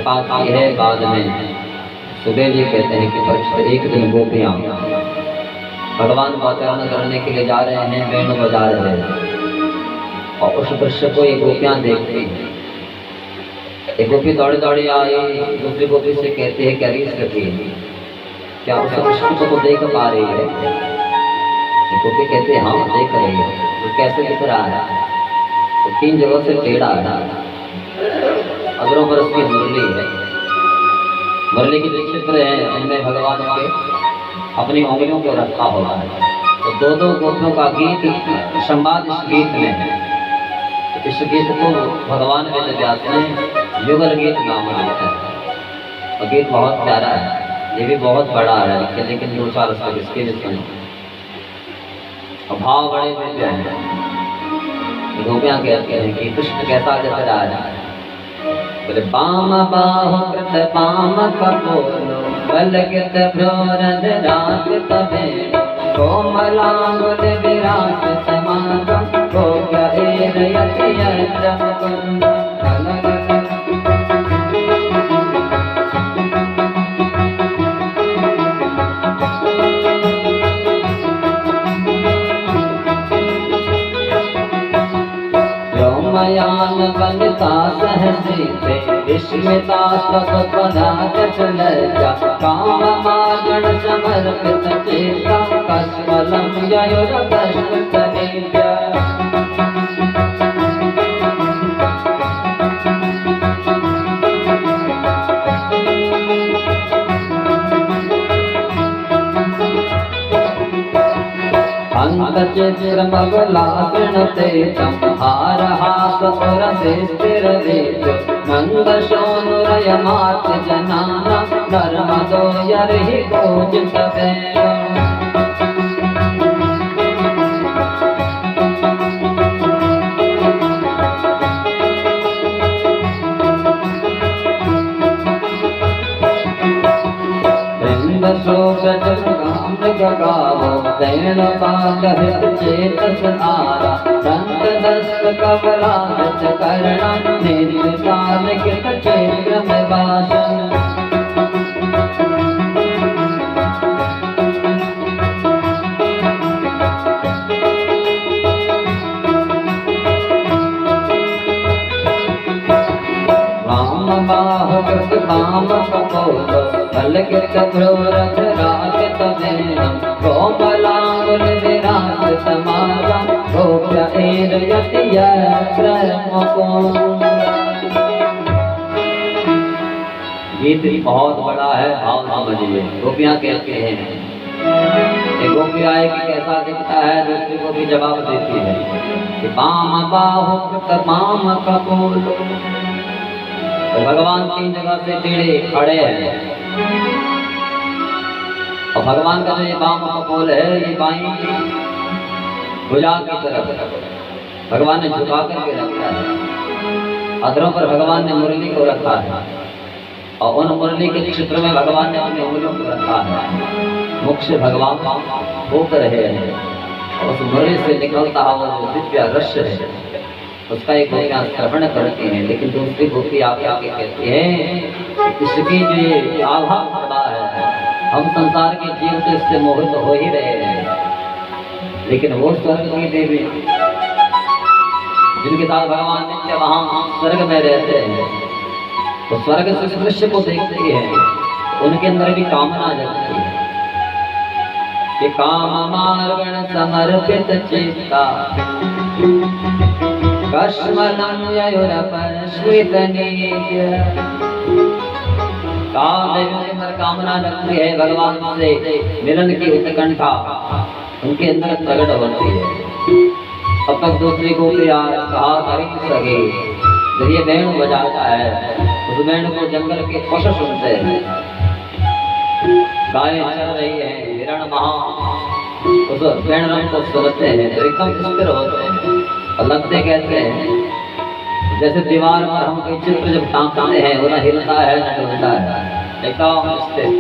बात की है। बाद में सुखदेव जी कहते हैं कि परीक्षित एक दिन गोपियां भगवान को आचरण करने के लिए जा रहे हैं, वेणु बजा रहे हैं और उस दृश्य को ये गोपियां देखती हैं। एक गोपी दौड़ी दौड़ी आई, दूसरी गोपी से कहती है क्या रीस रखी, क्या उस दृश्य को देख पा रही है? एक गोपी कहती है हाँ देख रही है। तो कैसे दिख रहा है? तो 3 जगह से टेढ़ा है, अधरों पर उसकी मुरली है, मुरली की जो चित्र है उनमें भगवान के अपनी उंगलियों को रखा हुआ है। तो 2-2 गोपियों का गीत संवाद इस गीत में है। इस गीत को भगवान वेद व्यास ने युगल गीत नाम दिया है और गीत बहुत प्यारा है। ये भी बहुत बड़ा है लेकिन 2-4 स्तर इसके भी सुनो और भाव बड़े दिव्य हैं। गोपियां कहते हैं कि कृष्ण कैसा दिख रहा है? बोले पाम बाहु कृत पाम कपोलो बलगित भ्रोरध रात तबे कोमलांगुल विराट समागम गोप्य एरयति यत्रकुंड। व्योमयान वनिता सहसीते विस्मिता स्वपदागत लज्जा काम मार्गण समर्पित चेता कस्मलं ययुरकस्मतनेजा। चित्रमगलासनतेजं हारहासपुरसे स्थिरवेजो नन्दशोनुरयमार्तजनानां नर्मदो यर्हि पूजितवेयो। गावो दैन पाकहित चेतस आरा दंत दस्त कवलाच कर्णा निर्विशाल कित क्षेत्र में वासन। वाम बाहु कृत वाम कपोलो बलगित भ्रोरध राजित वेणम कोमलांगुल विराट समागम गोप्य एरयति यत्रकुंड। गीत बहुत बड़ा है, भाव समझिए। गोपियां कहते हैं एक गोपी आए कि कैसा दिखता है, दूसरी गोपी जवाब देती है कि वाम बाहु कृत वाम कपोलो। भगवान 3 जगह से टेढ़े खड़े हैं और भगवान का जो ये वाम कपोल है ये बाईं भुजा की तरफ भगवान ने झुका करके रखा है। अधरों पर भगवान ने मुरली को रखा है और उन मुरली के क्षेत्र में भगवान ने अपनी उंगलियों को रखा है। मुख से भगवान भोग रहे हैं और उस मुरली से निकलता हुआ जो दिव्य रस है उसका एक गोपियां श्रवण करती हैं। लेकिन दूसरी गोपी आके कहती है इसकी जो ये आभा पड़ा है, हम संसार के जीव से इससे मोहित हो ही रहे हैं। लेकिन वो स्वर्ग की देवी जिनके साथ भगवान नित्य वहां स्वर्ग में रहते हैं, तो स्वर्ग से इस दृश्य को देखती है, उनके अंदर भी कामना जगती है कि काम मार्गण समर्पित चित्ता कस्मलं ययुरपस्मितनेजा। कामदेवियों के अंदर कामना रखती है, भगवान से मिलन की उत्कंठा उनके अंदर प्रकट होती है। अब तक दूसरी गोपी कहा करी सके जब ये वेणु बजाता है, उस वेणु को जंगल के पशु सुनते हैं, गायें चल रही है, हिरण महा उस वेणु को सुनते हैं तो एकदम स्थिर होते हैं और लगते कहते हैं जैसे दीवार पर हम कोई चित्र जब टांगते हैं वो न हिलता है न डुलता है, एकदम स्थिर।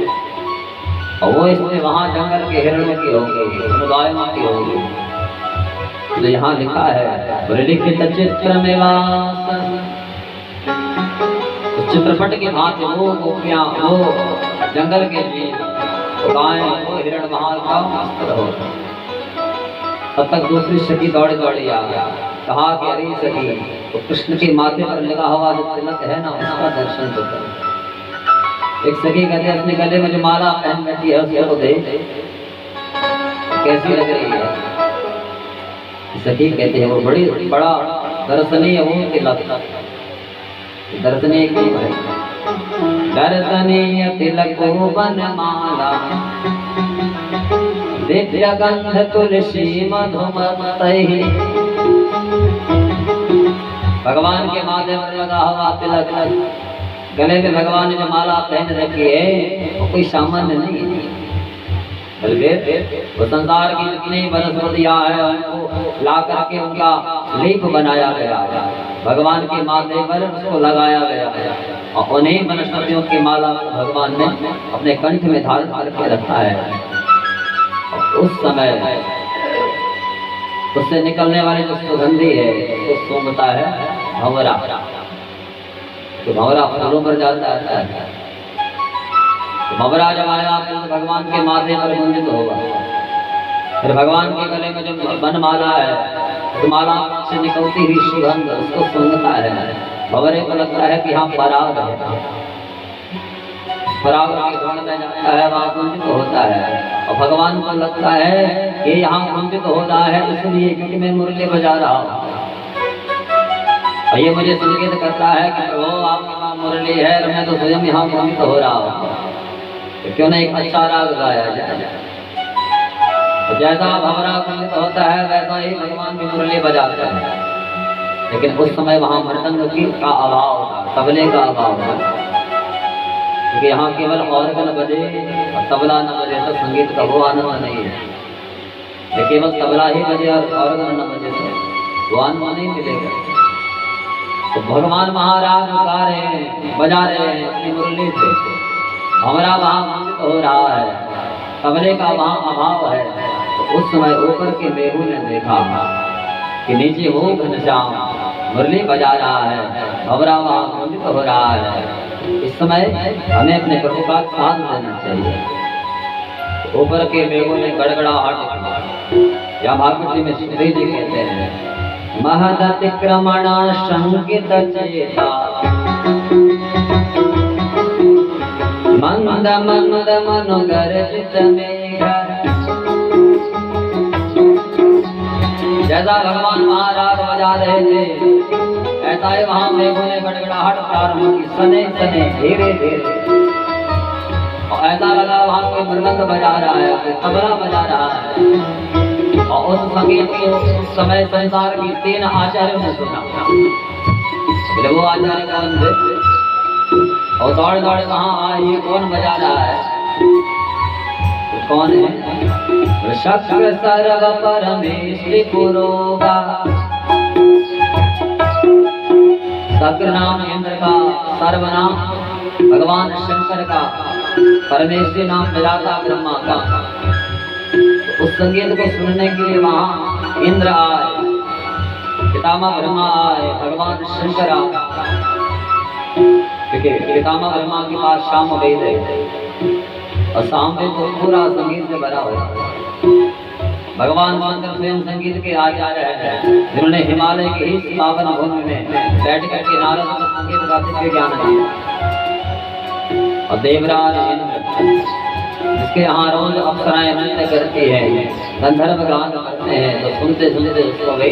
और वो इसमें वहां जंगल के हिरणों की होगी, गायों की होगी। तो यहाँ लिखा है लिखित चित्र में वास, चित्रपट की भांति वो गोपियां, वो जंगल के जीव, गायें, वो हिरण महाल का रहो। तब तक दूसरी सखी दौड़ी दौड़ी आ गया, कहा कि अरे सखी, तो कृष्ण के माथे पर लगा हुआ जो तिलक है ना, उसका दर्शन तो कर। एक सखी कहते हैं अपने गले में जो माला पहन बैठी है उसको दे, कैसी लग रही है। सखी कहते हैं वो बड़ा दर्शनीय वो तिलक, दर्शनीय क्यों है? दर्शनीय तिलक वनमाला दिव्य गंध तुलसी मधुमतहि। भगवान के माथे पर लगा हुआ तिलक, गले में भगवान ने जो माला पहन रखी है वो कोई सामान्य नहीं है, बल्कि वो संसार की जितनी वनस्पतियां है उनको ला करके उनका लेप बनाया गया है, भगवान के माथे पर उसको लगाया गया है और उन्हीं वनस्पतियों की माला भगवान ने अपने कंठ में धारण करके रखा है। उस समय उससे निकलने वाली जो सुगंधी है उसको सूंघता है भंवरा, तो भंवरा फूलों पर जाता है। भंवरा जब आया फिर भगवान के माथे पर गुंजित होगा, फिर भगवान के गले में जो बनमाला है तो माला से निकलती हुई सुगंध उसको सूंघता है। भंवरे को लगता है कि यहाँ पराग है, पराग के धुन में जाता है, वहाँ गुंजित होता है। और भगवान को लगता है कि यहाँ गुंजित हो रहा है इसलिए क्योंकि मैं मुरली बजा रहा हूँ और ये मुझे संकेत करता है कि प्रभु आपके वहाँ मुरली है और मैं तो स्वयं यहाँ गुंजित हो रहा हूँ, तो क्यों नहीं एक अच्छा राग गाया जाए। जैसा भंवरा गुंजित होता है वैसा ही भगवान भी मुरली बजाते हैं, लेकिन उस समय वहाँ मृदंग का अभाव था, तबले का अभाव था, क्योंकि यहाँ केवल ऑर्गन बजे और तबला न बजे तो संगीत का वो आनंद नहीं है। केवल तबला ही बजे और ऑर्गन न बजे तो वो आनंद नहीं मिलेगा। तो भगवान महाराज गा रहे हैं, बजा रहे हैं अपनी मुरली से, भंवरा वहाँ गुंजित हो रहा है, तबले का वहाँ अभाव है। तो उस समय ऊपर के मेघू ने देखा कि नीचे वो घनश्याम मुरली बजा रहा है, भंवरा वहाँ गुंजित हो रहा है। इस समय हमें अपने प्रभु का साथ देना चाहिए। ऊपर के मेघों ने गड़गड़ाहट, या भागवत जी में श्री जी कहते हैं महदतिक्रमणा शंकित चेता मंद मंद मनुगर्जित मेघ। जैसा भगवान महाराज बजा रहे थे ऐसा ही वहां मेघों ने गड़गड़ाहट प्रारंभ की, सने सने धीरे धीरे, और ऐसा लगा वहां कोई मृदंग बजा रहा है, कोई तबला बजा रहा है। और उस संगीत को उस समय संसार की 3 आचार्यों ने सुना। वो आचार्य कौन थे? और दौड़ दौड़ वहां आए, ये कौन बजा रहा है? तो कौन है? शक्र सर्व परमेश्वरी पुरोगा, शक्र नाम इंद्र का, सर्वनाम भगवान शंकर का, परमेश्वरी नाम विराता ब्रह्मा का। उस संगीत को सुनने के लिए वहां इंद्र आए, पितामह ब्रह्मा आए, भगवान शंकर आए, क्योंकि पितामह ब्रह्मा के पास साम वेद है और साम वेद तो पूरा संगीत से भरा हुआ है। भगवान शंकर स्वयं संगीत के आचार्य हैं, जिन्होंने हिमालय के इस पावन भूमि में बैठ करके नारद को संगीत गाते हुए ज्ञान दिया। और देवराज इंद्र जिसके यहाँ रोज अप्सराएं नृत्य करती हैं, गंधर्व गान करते हैं, तो सुनते सुनते उसको भी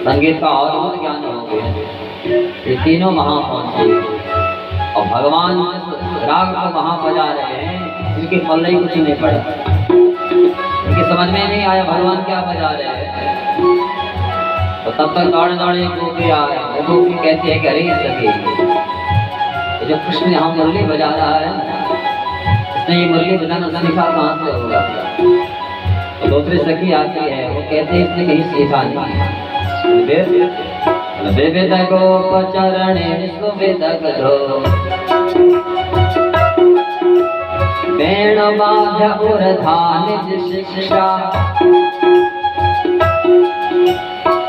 संगीत का और ज्ञान हो गया। ये तीनों वहां पहुंचे और भगवान राग को वहां बजा रहे हैं, इनके पल्ले ही कुछ नहीं पड़ा, इनकी समझ में नहीं आया भगवान क्या बजा रहे हैं। तो तब तक दौड़े दौड़े गोपी आए, वो गोपी कहती है कि अरे सखी, जो कृष्ण यहाँ मुरली बजा रहा है इसने ये मुरली बजाना सीखा कहाँ से होगा? तो दूसरी सखी आती है, वो कहते हैं इसने कहीं सीखा नहीं। वेद गोप चरणे सुवेद गधो वेण बाध्य उर्धान शिक्षा।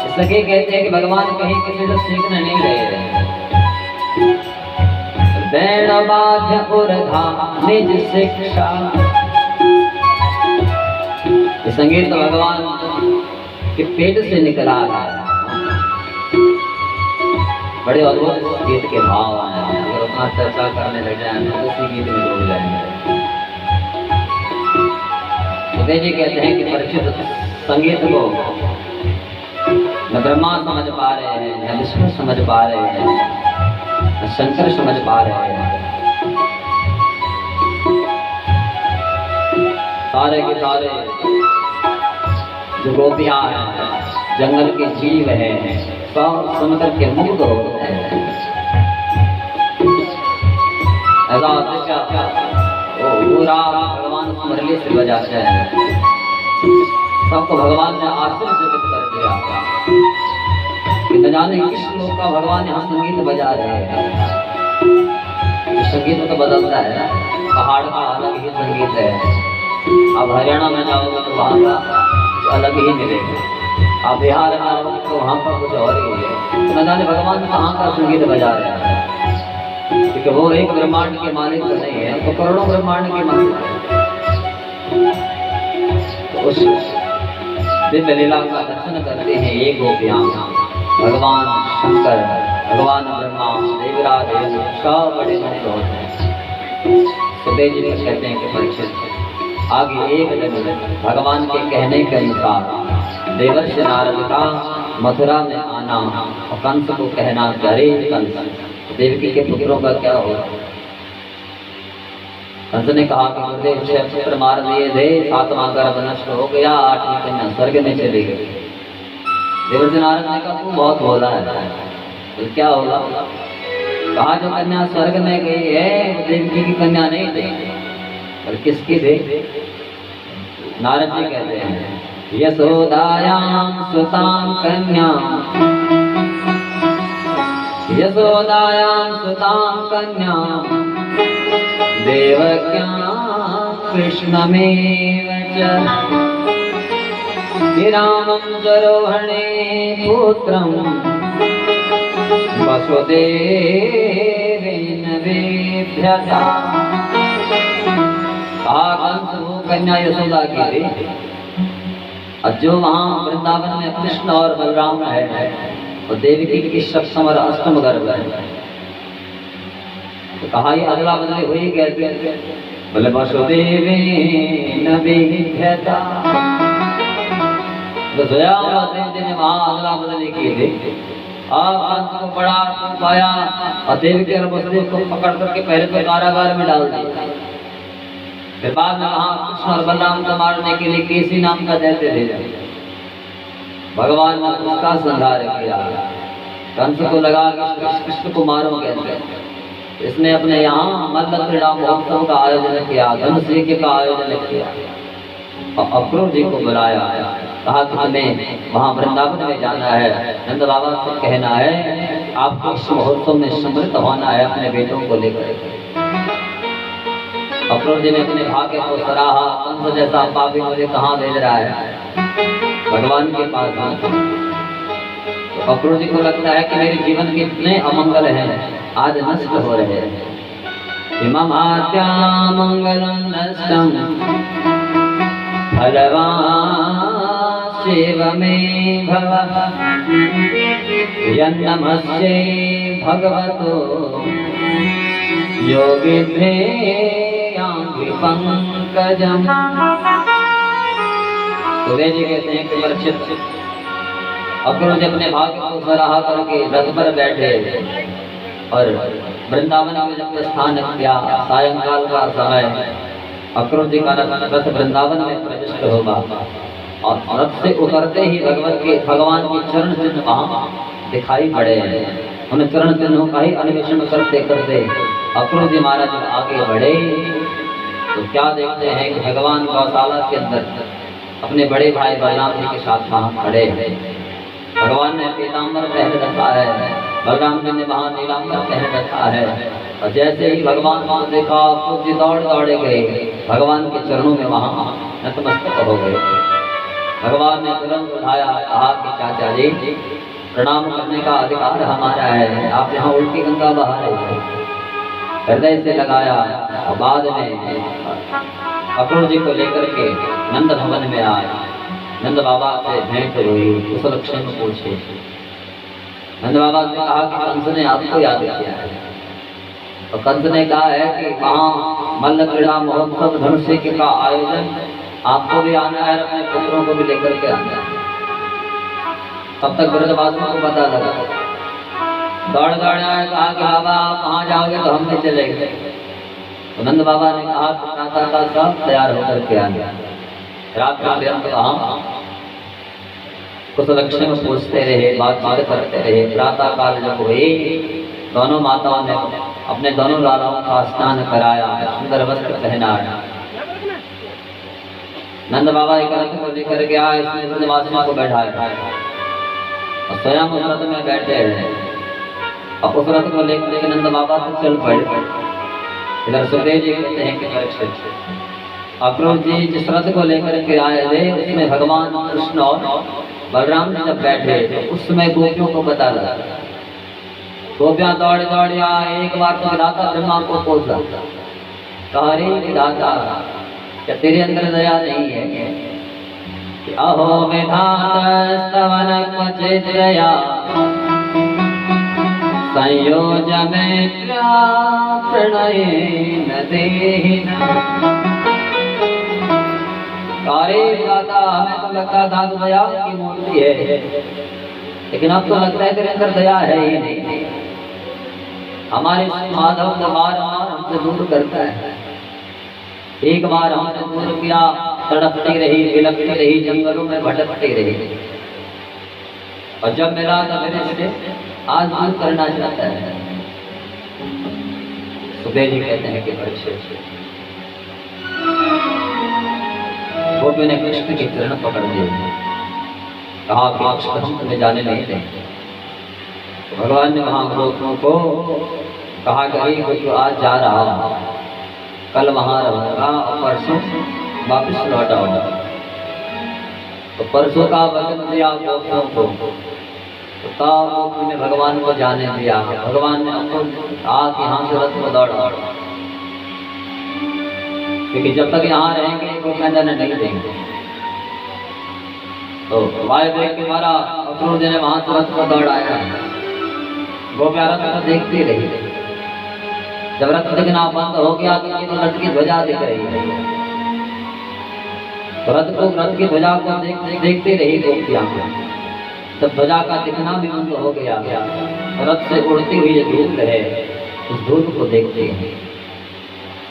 सखी कहते हैं कि भगवान कहीं किसी से सीखने नहीं रहे। बैण बाध्य उर्धा निज शिक्षा। ये संगीत तो भगवान के पेट से निकला है। बड़े अद्भुत गीत के भाव आए हैं। अगर उतना चर्चा करने लग जाए तो उसी गीत में डूब जाएंगे। सुखदेव जी कहते हैं कि परीक्षित संगीत को न ब्रह्मा समझ पा रहे हैं, न विष्णु समझ पा रहे हैं, न शंकर समझ पा रहे हैं। सारे के सारे जो गोपियां हैं, जंगल के जीव हैं, सब सुनकर के मुग्ध होते हैं। ऐसा पूरा भगवान को मुरली से बजाते हैं। सबको भगवान ने आश्चर्यचकित कर दिया कि न जाने किस लोग का भगवान यहाँ संगीत बजा रहे हैं। संगीत तो बदलता है, पहाड़ का अलग ही संगीत है। अब हरियाणा में जाओगे तो वहाँ का अलग ही मिलेगा। आप बिहार में आओगे तो वहाँ पर कुछ और ही है। तो न जाने भगवान कहाँ का संगीत बजा रहे हैं, क्योंकि वो एक ब्रह्मांड के मालिक तो नहीं है, तो करोड़ों ब्रह्मांड के मालिक है। तो उस दिव्य लीला का दर्शन करते हैं ये गोपियां। भगवान शंकर, भगवान ब्रह्मा, देवराज सब बड़े मुक्त होते हैं। सुखदेव जी कहते हैं कि परीक्षित आगे एक दिन भगवान के कहने के अनुसार देवर्षि नारद का मथुरा में आना और कंस को कहना कि अरे कंस, देवकी के पुत्रों का क्या होगा। कंस ने कहा कि गुरुदेव 6 पुत्र मार दिए थे, 7वां गर्भ नष्ट हो गया, 8वीं कन्या स्वर्ग में चली गई। देवर्षि नारद ने कहा तू बहुत भोला है, तो क्या होगा। कहा जो कन्या स्वर्ग में गई है वो देवकी की कन्या नहीं थी, और किसकी थी। नारद जी कहते हैं यशोदायां सुतां कन्या, यशोदायां सुतां कन्या, देवक्यां कृष्णमेव च, रामं जरोहणे पुत्रं वसुदेवेन वेभ्यता। कंस वो कन्या यशोदा की थी, और जो वहाँ वृंदावन में कृष्ण और बलराम है और देवकी की सप्तम और अष्टम गर्भ है। तो कहा ये अदला बदली हुई कैसे। बोले वसुदेवेन वेभ्यता। तो देव जी ने वहाँ अदला बदली की थी। आप कंस को बड़ा पाया और देवकी और वसुदेव को पकड़ करके पहले तो कारागार में डाल दिया। फिर बाद में वहाँ कृष्ण और बलराम को मारने के लिए केसी नाम का दैत्य भेजा। भगवान ने उसका संहार किया। कंस को लगा कि कृष्ण को मारो कैसे। इसने अपने यहाँ मल्ल क्रीड़ा महोत्सव का आयोजन किया, धनुष यज्ञ का आयोजन किया और अक्रूर जी को बुलाया। कहा कि हमें वहाँ वृंदावन में जाना है, नंद बाबा से कहना है आपको इस महोत्सव में सम्मिलित होना है अपने बेटों को लेकर। अक्रूर जी ने अपने भाग्य को सराहा। कंस जैसा पापी मुझे कहाँ भेज रहा है भगवान के पास। तो अक्रूर जी को लगता है कि मेरे जीवन के इतने अमंगल हैं आज नष्ट हो रहे हैं। ममात्या मंगलम नष्टम फलवान शिव में भव, यन्नमस्ये भगवतो योगिभ्ये यांघ्रि पंकजम। सुखदेव जी कहते हैं कि परीक्षित अक्रूर जी अपने भाग्य को सराहा करके रथ पर बैठे और वृंदावन में जब प्रस्थान किया, सायंकाल का समय अक्रूर जी का रथ वृंदावन में प्रविष्ट होगा और रथ से उतरते ही भगवान के चरण चिन्ह वहाँ दिखाई पड़े हैं। उन चरण चिन्हों का ही अन्वेषण करते करते अक्रूर जी महाराज आगे बढ़े तो क्या देखते हैं कि भगवान गौशाला के अंदर अपने बड़े भाई बलराम जी के साथ वहाँ खड़े हैं। भगवान ने पीताम्बर पहन रखा है, बलराम जी ने वहाँ नीलांबर पहन रखा है। और जैसे ही भगवान को देखा अक्रूर जी दौड़े गए भगवान के चरणों में वहाँ नतमस्तक हो गए। भगवान ने तुरंत उठाया, कहा कि चाचा जी प्रणाम करने का अधिकार हमारा है, आप यहाँ उल्टी गंगा बहा रहे हैं। हृदय से लगाया और बाद में अक्रूर जी को लेकर के नंद भवन में आए। नंद बाबा से भेंट हुई, कुशल क्षेम पूछे। नंद बाबा ने कहा कि कंस ने आपको याद किया है। तो कंस ने कहा है कि वहाँ मल्ल क्रीड़ा महोत्सव धनुष्य का आयोजन, आपको भी आना है, अपने पुत्रों को भी लेकर के आना है। तब तक ब्रजवासियों को पता लगा, दौड़ दौड़ आए, कहा कि बाबा आप वहाँ जाओगे तो हम भी चलेंगे। तो नंद बाबा ने कहा प्रातः का सब तैयार होकर के आ गया। रात का पर्यंत वहाँ कुशल क्षेम पूछते रहे, बातचीत करते रहे। प्रातः काल जब हुई, दोनों माताओं ने अपने दोनों लालाओं का स्नान कराया, सुंदर वस्त्र पहनाया। नंद बाबा एक रथ को लेकर के आए, इसमें ब्रजवासियों को बैठाया और स्वयं उस रथ में बैठे रहे। और उस रथ को लेकर के नंद बाबा तो चल पड़े। इधर सुखदेव जी कहते हैं कि अक्रूर जी जिस रथ को लेकर के आए थे, उसमें भगवान कृष्ण और बलराम जी जब बैठे थे, उस समय गोपियों को पता लगा। गोपियां दौड़ दौड़ आए, एक बार तो विधाता ब्रह्मा को पूछा, कहा रे विधाता, क्या तेरे अंदर दया नहीं है? अहो विधाता स्तवन क्वचित् दया संयोज मैत्रा प्रणयेन देहिना। अरे दादा, हमें तो लगता था तो दया की मूर्ति है, लेकिन अब तो लगता है तेरे अंदर दया है ही नहीं। हमारे माधव को बार बार हमसे दूर करता है। एक बार हमसे दूर किया, तड़पती रही, बिलखती रही, जंगलों में भटकती रही, और जब मिला तो मेरे से आज दूर करना चाहता है। सुखदेव जी कहते हैं कि परीक्षित, गोपियों ने कृष्ण के चरण पकड़ लिए, कहा कृष्ण तुम्हें जाने नहीं देंगे। तो भगवान ने वहां गोपियों को कहा कि आज जा रहा हूं, कल वहां रहूंगा और परसों वापिस लौट आऊंगा। तो परसों का वचन दिया गोपियों को, तो तब ने भगवान को जाने दिया। भगवान ने आज यहाँ से रथ को दौड़ा, क्योंकि जब तक यहाँ रहेंगे गोपियां जाने नहीं देंगे। तो वायुदेव के द्वारा अक्रूर जी ने वहां से रथ को दौड़ाया। गोपियां रथ को देखती रही। जब रथ दिखना बंद हो गया तो रथ की ध्वजा दिख रही है। तो रथ की ध्वजा को देखती रही गोपियां। तब ध्वजा का दिखना भी बंद हो गया। रथ से उड़ती हुई जो धूप है, उस धूप को देखते हैं।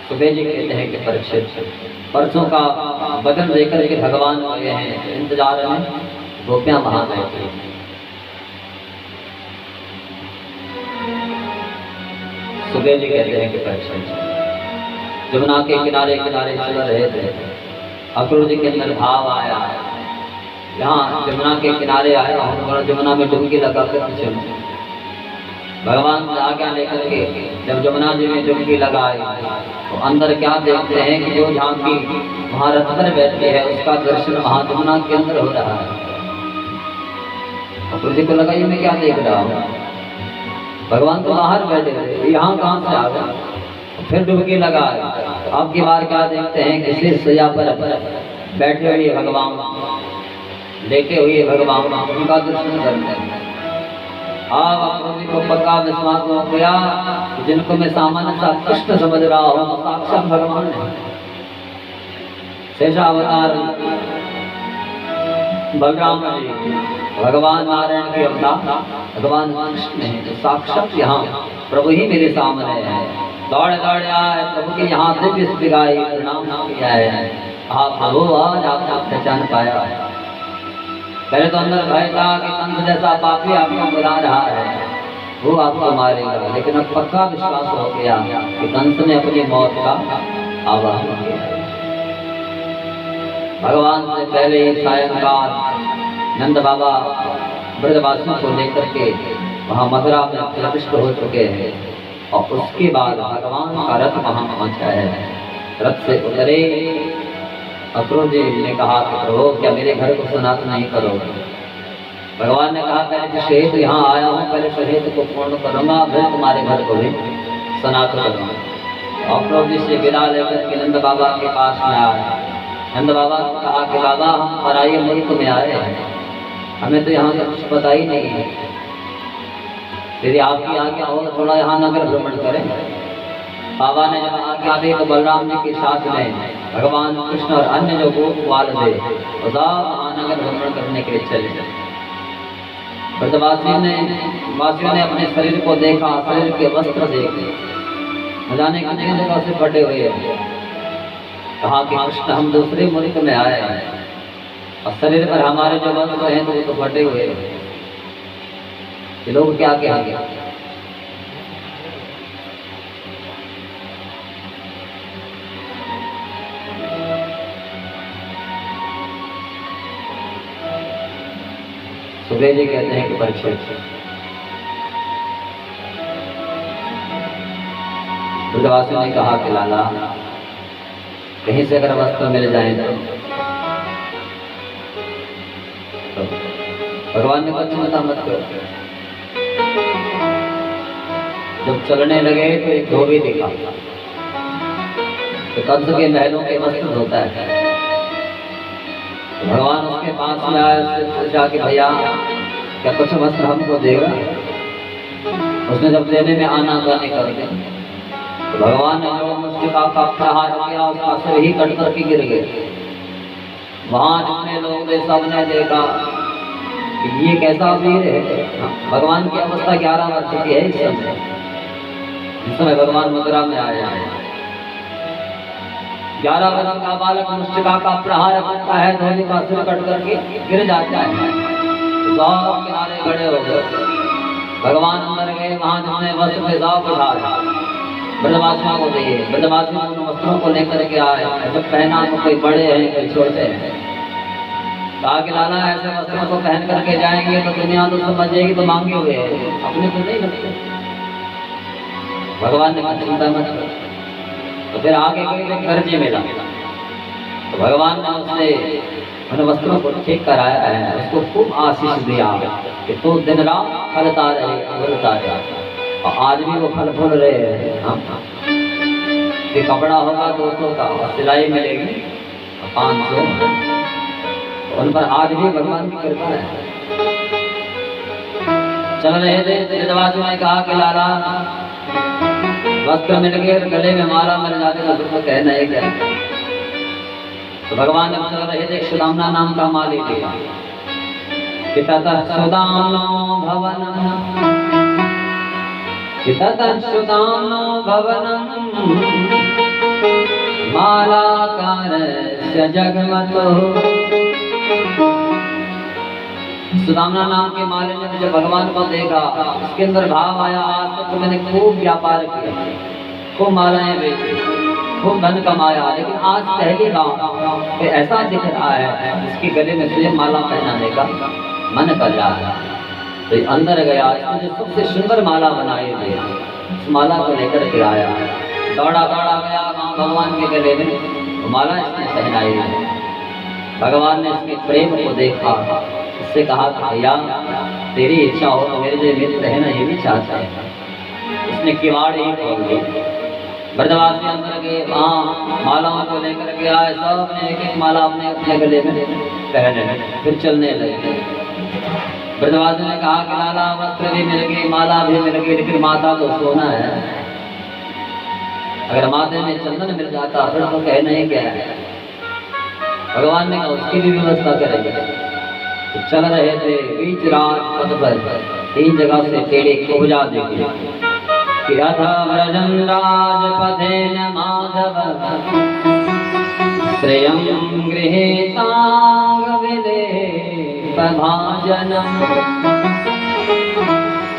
सुखदेव जी कहते हैं कि परीक्षित, परसों का वचन लेकर के भगवान गए हैं, इंतजार में गोपियां वहां बैठी। सुखदेव जी कहते हैं कि परीक्षित, जमुना के किनारे किनारे चल रहे थे। अक्रूर जी के अंदर भाव आया, यहाँ जमुना के किनारे आया और जमुना में डुबकी लगा कर भगवान से आज्ञा लेकर के जब जमुना जी में डुबकी लगाई तो अंदर क्या देखते हैं कि जो झांकी वहां रथ पर बैठी है उसका दर्शन वहां जमुना के अंदर हो रहा है। अक्रूर जी को लगा ये मैं क्या देख रहा हूँ, भगवान तो बाहर बैठे थे, यहाँ कहाँ से आ गए। फिर डुबकी लगाए, अब की बार क्या देखते हैं कि शीर्ष सैया पर बैठे हुए भगवान, लेटे हुए भगवान, उनका दर्शन करते हैं। अब अक्रूर जी को पक्का विश्वास हो गया, जिनको मैं सामान्य सा कृष्ण समझ रहा हूँ साक्षात भगवान है। शेषावतार बलराम जी भगवान नारायण के अवतार भगवान कृष्ण है, तो साक्षात यहाँ प्रभु ही मेरे सामने है। दौड़ दौड़ आए, प्रभु के यहाँ दिव्य दिखाई, प्रणाम किया है। आप प्रभु आज आपने पहचान पाया है। पहले तो अंदर भय था कि कंस जैसा पापी आपको बुला रहा है, वो आपको मारेगा, लेकिन अब पक्का विश्वास हो गया कि कंस ने अपनी मौत का आवाहन किया। भगवान से पहले ही सायंकाल नंद बाबा ब्रजवासियों को लेकर के वहाँ मथुरा में प्रविष्ट हो चुके हैं, और उसके बाद भगवान का रथ वहाँ पहुँचा है। रथ से उतरे, अक्रूर जी ने कहा कि प्रभु क्या मेरे घर को सनातन नहीं करोगे? भगवान ने कहा पहले शहीद यहाँ आया हूँ, पहले शहीद को पूर्ण करूंगा, फिर तुम्हारे घर को भी सनातन करूंगा। और प्रभु जी से विदा लेकर के नंद बाबा के पास में आए। नंद बाबा ने कहा कि बाबा हम पराये मुल्क में आए हैं, हमें तो यहाँ का कुछ पता ही नहीं है, यदि आपकी आज्ञा हो तो थोड़ा यहाँ नगर भ्रमण करें। बाबा ने जब आज्ञा दी तो बलराम जी के साथ में भगवान कृष्ण और अन्य जो गोपाल थे महानगर भ्रमण करने के लिए चले। ब्रजवासियों ने अपने शरीर को देखा, शरीर के वस्त्र देखे, न जाने कितनी जगह से फटे हुए हैं। कहा कि कृष्ण हम दूसरे मुल्क में आए हैं और शरीर पर हमारे जो वस्त्र हैं तो वो तो फटे हुए हैं, ये लोग क्या कहेंगे। सुबह जी कहते हैं कि परीक्षित ब्रजवासियों ने कहा कि लाला कहीं से अगर वस्त्र मिल जाए तो भगवान ने कुछ चिंता मत करो। जब चलने लगे तो एक धोबी दिखा, तो कंस के महलों के वस्त्र धोता है। तो भगवान उसके पास में आए, उससे पूछा कि भैया क्या कुछ वस्त्र हमको देगा। उसने जब देने में आनाकानी कर दिया तो भगवान ने जो मुस्तिका का प्रहार किया उसका सिर ही कट करके गिर गए। वहां जितने लोग थे सबने देखा कि ये कैसा वीर है। भगवान की अवस्था 11 वर्ष की है इस समय भगवान मथुरा में आया है। 11 वर्ष का बालक मुस्तिका का प्रहार करता है, धोनी का सिर कट करके गिर जाता है। सब किनारे खड़े हो गए, भगवान अंदर गए, वहां जितने वस्त्र थे सब उठा ब्रजवासियों को दिए। ब्रजवासी उन वस्त्रों को लेकर के आए, जब पहना तो कोई बड़े हैं कोई छोटे हैं। कहा कि लाला ऐसे वस्त्रों को पहन करके जाएंगे तो दुनिया तो समझेगी तो मांगे हुए हैं, अपने तो नहीं लगते। भगवान ने चिंता मत करो। तो फिर आगे कोई गर्जी मिला तो भगवान ने उससे उन वस्त्रों को ठीक कराया है, उसको खूब आशीष दिया कि तो दिन रात फलता रहे फलता रहे। और आज भी वो फल फूल रहे हैं। ये कपड़ा होगा 200 का और सिलाई मिलेगी 500, उन पर आज भी भगवान की कृपा है। चल रहे थे, ब्रजवासियों ने कहा कि लाला वस्त्र मिल गए, गले में माला मिल जाते तो फिर कहना है क्या। तो भगवान ने चल रहे थे, सुदामा नाम का माली दिया कि ततः सुदामो भवनम सुदानो भवनम मालाकारस्य जगमतो। सुदामा नाम के माले ने जब भगवान को देखा, उसके अंदर भाव आया आज तक तो मैंने खूब व्यापार किया, खूब मालाएं बेची, खूब धन कमाया, लेकिन आज पहली बार ऐसा दिख रहा है इसके गले में स्वयं माला पहनाने का मन कर रहा है। तो अंदर गया, जो सबसे सुंदर माला बनाए थे उस माला को लेकर के आया, दौड़ा दौड़ा गया वहाँ भगवान के गले में, तो माला इसने पहनाई है। भगवान ने इसके प्रेम को देखा, उससे कहा भैया तेरी इच्छा हो तो मेरे जो मित्र है ना ये भी चाहता है। उसने किवाड़ ही खोल दी। ब्रजवासी अंदर गए, वहाँ मालाओं को लेकर के आए, सब ने एक एक माला अपने अपने गले में पहने, फिर चलने लगे। ब्रजवासी ने कहा कि लाला वस्त्र भी मिल गई, माला भी मिल गई, लेकिन माता तो सोना है। अगर माथे में चंदन मिल जाता फिर तो कहना ही क्या है। भगवान ने कहा उसकी भी व्यवस्था करेंगे। तो चल रहे थे, बीच रात पथ पर 3 जगह से टेढ़े कोबजा देखे कि अथा व्रजं राजपथेन माधव श्रेयं गृहीतांगविले प्रभाजनम।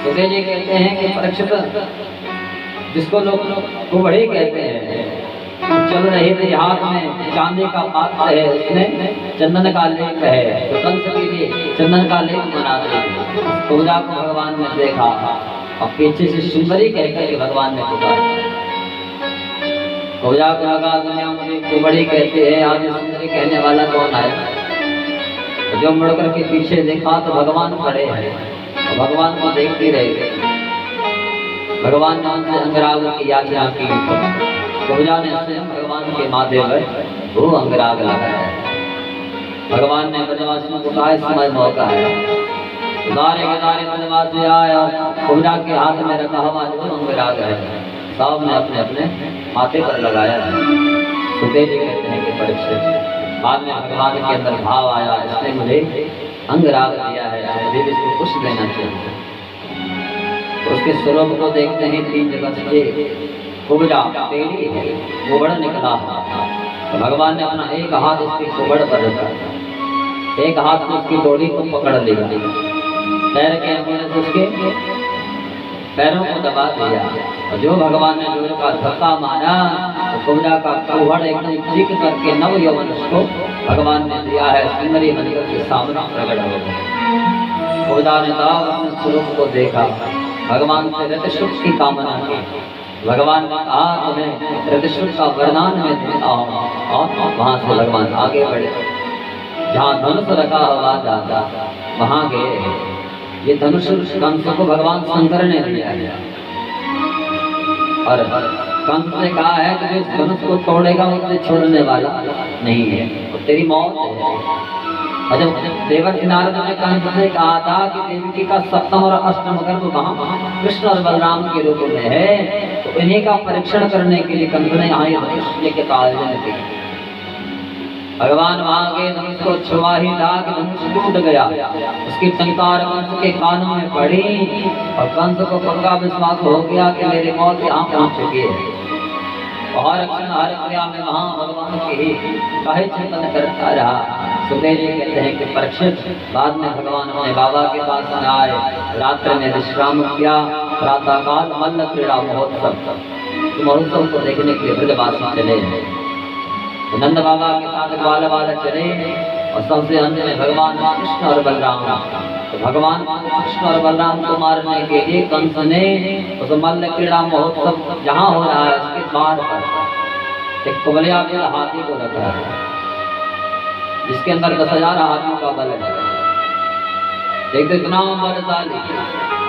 सुखदेव जी कहते हैं कि परीक्षित जिसको लोग कुबड़े कहते हैं, चल रहे थे, हाथ में चांदी का पात्र है, उसने चंदन का लेप है, तो कंस के लिए चंदन का लेप बनाते हैं। कुबजा को भगवान ने देखा और पीछे से सुंदरी कहकर के भगवान ने पुकारा। कुबजा को लगा दुनिया मुझे कुबड़ी कहते हैं, आज सुंदरी कहने वाला कौन आया। जो मुड़ करके पीछे देखा तो भगवान खड़े हैं, भगवान को देखते रहे। भगवान ने उनसे अंगराग की याचना की पूजा ने स्वयं भगवान के माथे पर वो अंगराग लगाया। भगवान ने ब्रजवासियों को कहा इस समय मौका है, दारे के दारे ब्रजवासी आए और पूजा के हाथ में रखा हुआ जो अंगराग है सब ने अपने अपने माथे पर लगाया है। सुखदेव जी कहते हैं कि परीक्षित, बाद में भगवान के अंदर भाव आया, इसने मुझे अंगराग दिया है, मुझे इसको कुछ देना चाहिए। तो उसके स्वरूप को देखते हैं, 3 जगह से कुबजा टेढ़ी है, कुबड़ निकला। तो भगवान ने अपना एक हाथ उसकी कुबड़ पर रखा, एक हाथ से उसकी डोरी को पकड़ लिया, पैर के अंगूठे से उसके पैरों को दबा दिया और जो भगवान ने जोर का धक्का मारा तो कुबजा का कुबड़ एकदम चीख करके नव यौवन उसको भगवान ने दिया है, सुंदरी मंदिर के सामने प्रकट हो गया। कुबजा ने अपने स्वरूप को देखा, भगवान से रतिशुद्ध की कामना की। भगवान ने कहा तुम्हें रतिशुद्ध का वरदान में देता हूँ, और वहां से भगवान आगे बढ़े। जहाँ धनुष रखा हुआ था वहां गए। ये धनुष कंस को भगवान शंकर ने दिया है और कंस ने कहा है कि इस धनुष को तोड़ेगा उसे छोड़ने वाला नहीं है, तो तेरी मौत है। और जब देवर्षि नारद ने कंस ने कहा था कि देवकी का 7वां और 8वां गर्भ वहां कृष्ण और बलराम के रूप में है, तो इन्हीं का परीक्षण करने के लिए कंस ने यहाँ लेके आयोजन किया। भगवान वहां गए, धनुष को छुआ ही था कि धनुष टूट गया। उसकी टंकार कंस के कानों में पड़ी और कंस को पक्का विश्वास हो गया कि मेरी मौत यहाँ पहुंच चुकी है। और हर क्रिया में वहां भगवान के ही कहे चिंतन करता रहा। सुखदेव जी कहते हैं कि परीक्षित, बाद में भगवान अपने बाबा के पास में आए, रात्रि में विश्राम किया। प्रातः काल मल्ल क्रीड़ा महोत्सव को देखने के लिए ब्रजवासी चले। नंद बाबा के साथ ग्वाल वाला चले और सबसे अंत में भगवान कृष्ण और बलराम। तो भगवान कृष्ण और बलराम को मारने के लिए कंस ने उस मल्ल क्रीड़ा महोत्सव जहाँ हो रहा है उसके द्वार पर एक कुबलिया हाथी को रखा है, जिसके अंदर 10,000 हाथियों का बल है। एक तो इतना बलशाली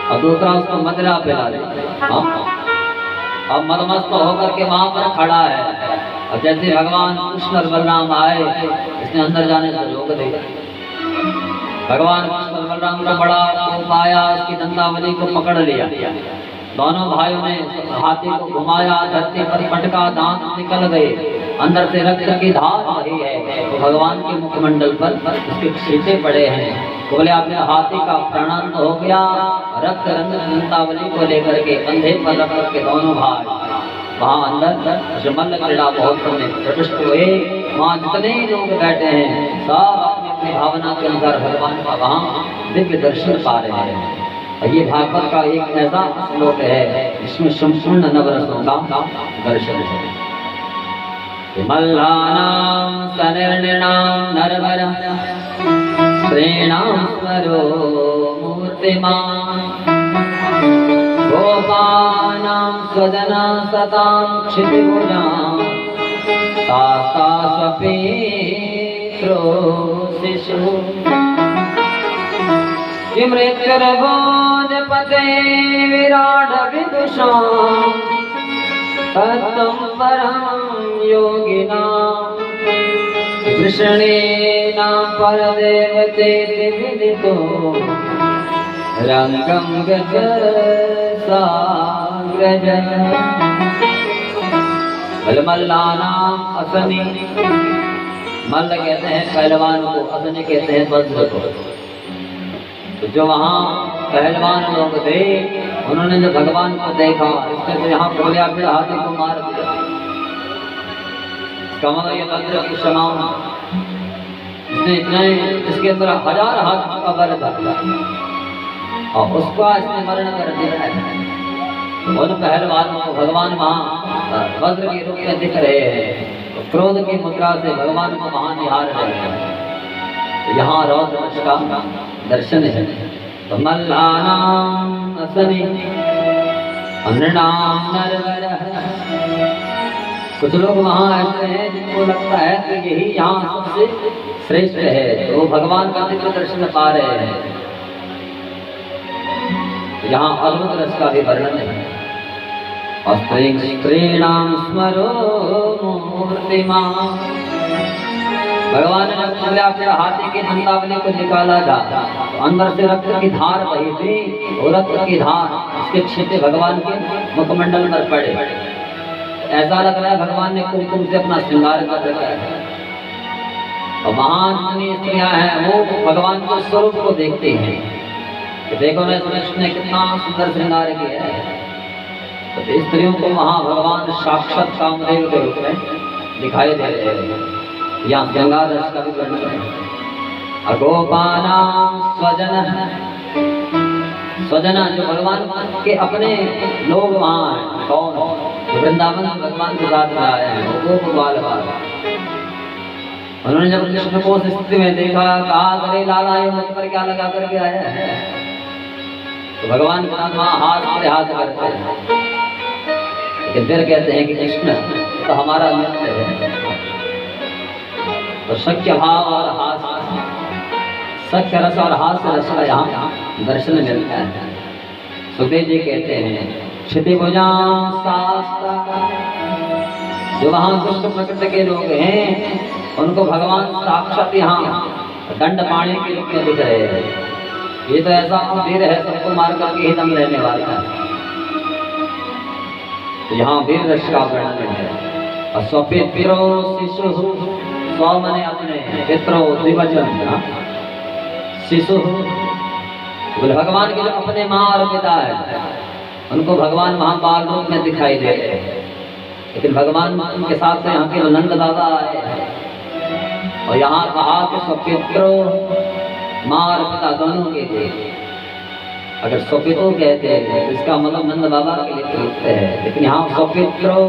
और दूसरा उसको मदिरा पिला दे। अब मदमस्त होकर के वहां पर खड़ा है और जैसे भगवान कृष्ण और बलराम आए, इसने अंदर जाने से रोक दिया। भगवान कृष्ण और बलराम को बड़ा कोप आया, उसकी दंतावली को पकड़ लिया। दोनों भाइयों ने हाथी को घुमाया, धरती पर पटका, दांत निकल गए, अंदर से रक्त की धार बही है। तो भगवान के मुखमंडल पर उसके छींटे पड़े हैं। बोले आपने हाथी का प्राणांत हो गया। रक्त रंग दंतावली को लेकर के कंधे पर रख करके दोनों भाई वहाँ अंदर मल्ल क्रीड़ा महोत्सव में प्रविष्ट हुए। वहाँ जितने लोग बैठे हैं सब अपनी अपनी भावना के अनुसार भगवान का वहाँ दिव्य दर्शन पा रहे हैं। ये भागवत का एक ऐसा श्लोक है जिसमें संपूर्ण नवरसों का दर्शन है। मल्लानां सनिर्णिनां नरवर स्त्रीणां स्वरो मूर्तिमान् गोपानां स्वजना सतां क्षितिभुजां तास्ता स्वपित्रो शिशु मृत्युर्भोजपते विराट विदुषां तत्त्वं परं योगिनां कृष्णेनां परदेवतेति विदितो रंगं गजसाग्रज मल्लानां असनी। मल्ल कहते हैं पहलवान को, असनी कहते हैं वज्र को। तो जो वहाँ पहलवान लोग थे उन्होंने जो भगवान को देखा, इसने तो यहाँ बोलिया फिर हाथी को मार दिया। कमल ये वज्र की समाना इसने इतने इसके अंदर 1000 हाथ का बल था और उसका इसने मरण कर दिया है। उन पहलवानों को भगवान वहाँ वज्र के रूप में दिख रहे हैं। तो क्रोध की मुद्रा से भगवान को वहाँ निहार रहे हैं। तो यहाँ रौद्र का दर्शन है। तो मल्लानां असनी नृणां नरवर। कुछ लोग वहाँ ऐसे हैं जिनको लगता है कि यही यहाँ सबसे श्रेष्ठ है, तो वो भगवान का दिव्य दर्शन पा रहे हैं। यहाँ अद्भुत रस का भी वर्णन है। स्त्रीणाम स्मरो मूर्तिमान। भगवान ने जब अपने हाथी के दंतावली को निकाला था तो अंदर से रक्त की धार बही थी और रक्त की धार उसके छींटे भगवान के मुखमंडल पर पड़े। ऐसा लग रहा है भगवान ने कुमकुम से अपना श्रृंगार कर रखा है। और महान जितनी स्त्रियां हैं वो भगवान के स्वरूप को देखते हैं कि देखो ना कृष्ण ने कितना सुंदर श्रृंगार किया है। तो स्त्रियों को वहां भगवान साक्षात कामदेव के रूप में दिखाई दे रहे हैं। यहाँ श्रृंगार रस का भी वर्णन है। अगोपाना स्वजना जो भगवान के अपने लोग वहाँ हैं। कौन? वृंदावन भगवान के साथ में आए हैं वो गोप बालक। उन्होंने जब कृष्ण को उस स्थिति में देखा कहा अरे लाला ये मुझ पर क्या लगा करके आया है। तो भगवान के साथ वहाँ हाथ करते हैं। लेकिन फिर कहते हैं कि कृष्ण तो हमारा मित्र है। तो सख्य भाव और हास्य, सख्य रस और हास्य रस का यहाँ दर्शन मिलता है। सुखदेव जी कहते हैं क्षितिभुजा शास्ता, जो वहाँ दुष्ट प्रकृति के लोग हैं उनको भगवान साक्षात यहाँ दंड पाने के रूप में दिख रहे हैं। ये तो ऐसा वीर है सबको मार करके ही दम रहने वाला है। तो यहाँ वीर रस का वर्णन है। और स्वपित्रो शिशु, स्व मने अपने, पित्रो द्विवचन, शिशु बोले भगवान के जो अपने माँ और पिता है उनको भगवान वहाँ बाल रूप में दिखाई दे रहे हैं। लेकिन भगवान उनके साथ से यहाँ के नंद बाबा आए हैं। और यहाँ कहा कि स्वपित्रो, माँ और पिता दोनों के लिए। अगर स्वपित्रो कहते हैं तो इसका मतलब नंद बाबा के लिए प्रयुक्त है। लेकिन यहाँ स्वपित्रो,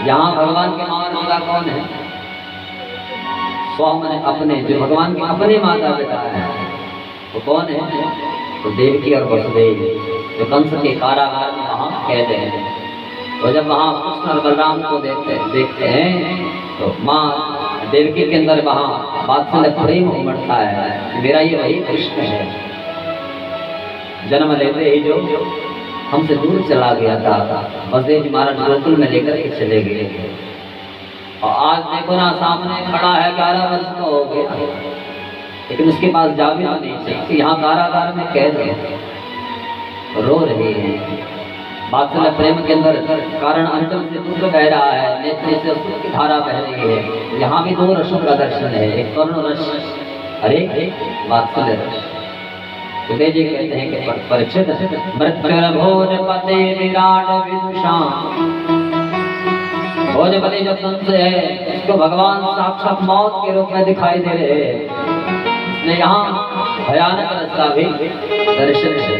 यहाँ भगवान के माँ और पिता कौन है? स्व मने अपने, जो भगवान के अपने माता पिता है वो कौन है? तो देवकी और वसुदेव जो कंस के कारागार में वहाँ कैद हैं। तो जब वहाँ कृष्ण और बलराम को देखते हैं तो माँ देवकी के अंदर वहाँ वात्सल्य प्रेम उमड़ता है। मेरा ये वही कृष्ण है जन्म लेते ही जो हमसे दूर चला गया था, वसुदेव महाराज गोकुल में लेकर के चले गए। और आज देखो ना सामने खड़ा है, 11 वर्ष का हो गया लेकिन उसके पास जा भी नहीं सकती। यहाँ कारागार में कैद है, रो रही है। वात्सल्य प्रेम के अंदर कारण अंचल से दूध बह रहा है, नेत्र से अश्रु की धारा बह रही है। यहाँ भी 2 रसों का दर्शन है, एक करुण रस और एक वात्सल्य रस। सुखदेव जी कहते हैं कि परीक्षित मृत्युर्भोजपते विराट विदुषाम्, भोजपति जो कंस है इसको भगवान साक्षात मौत के रूप में दिखाई दे रहे हैं। यहाँ भयानक रस का भी दर्शन है।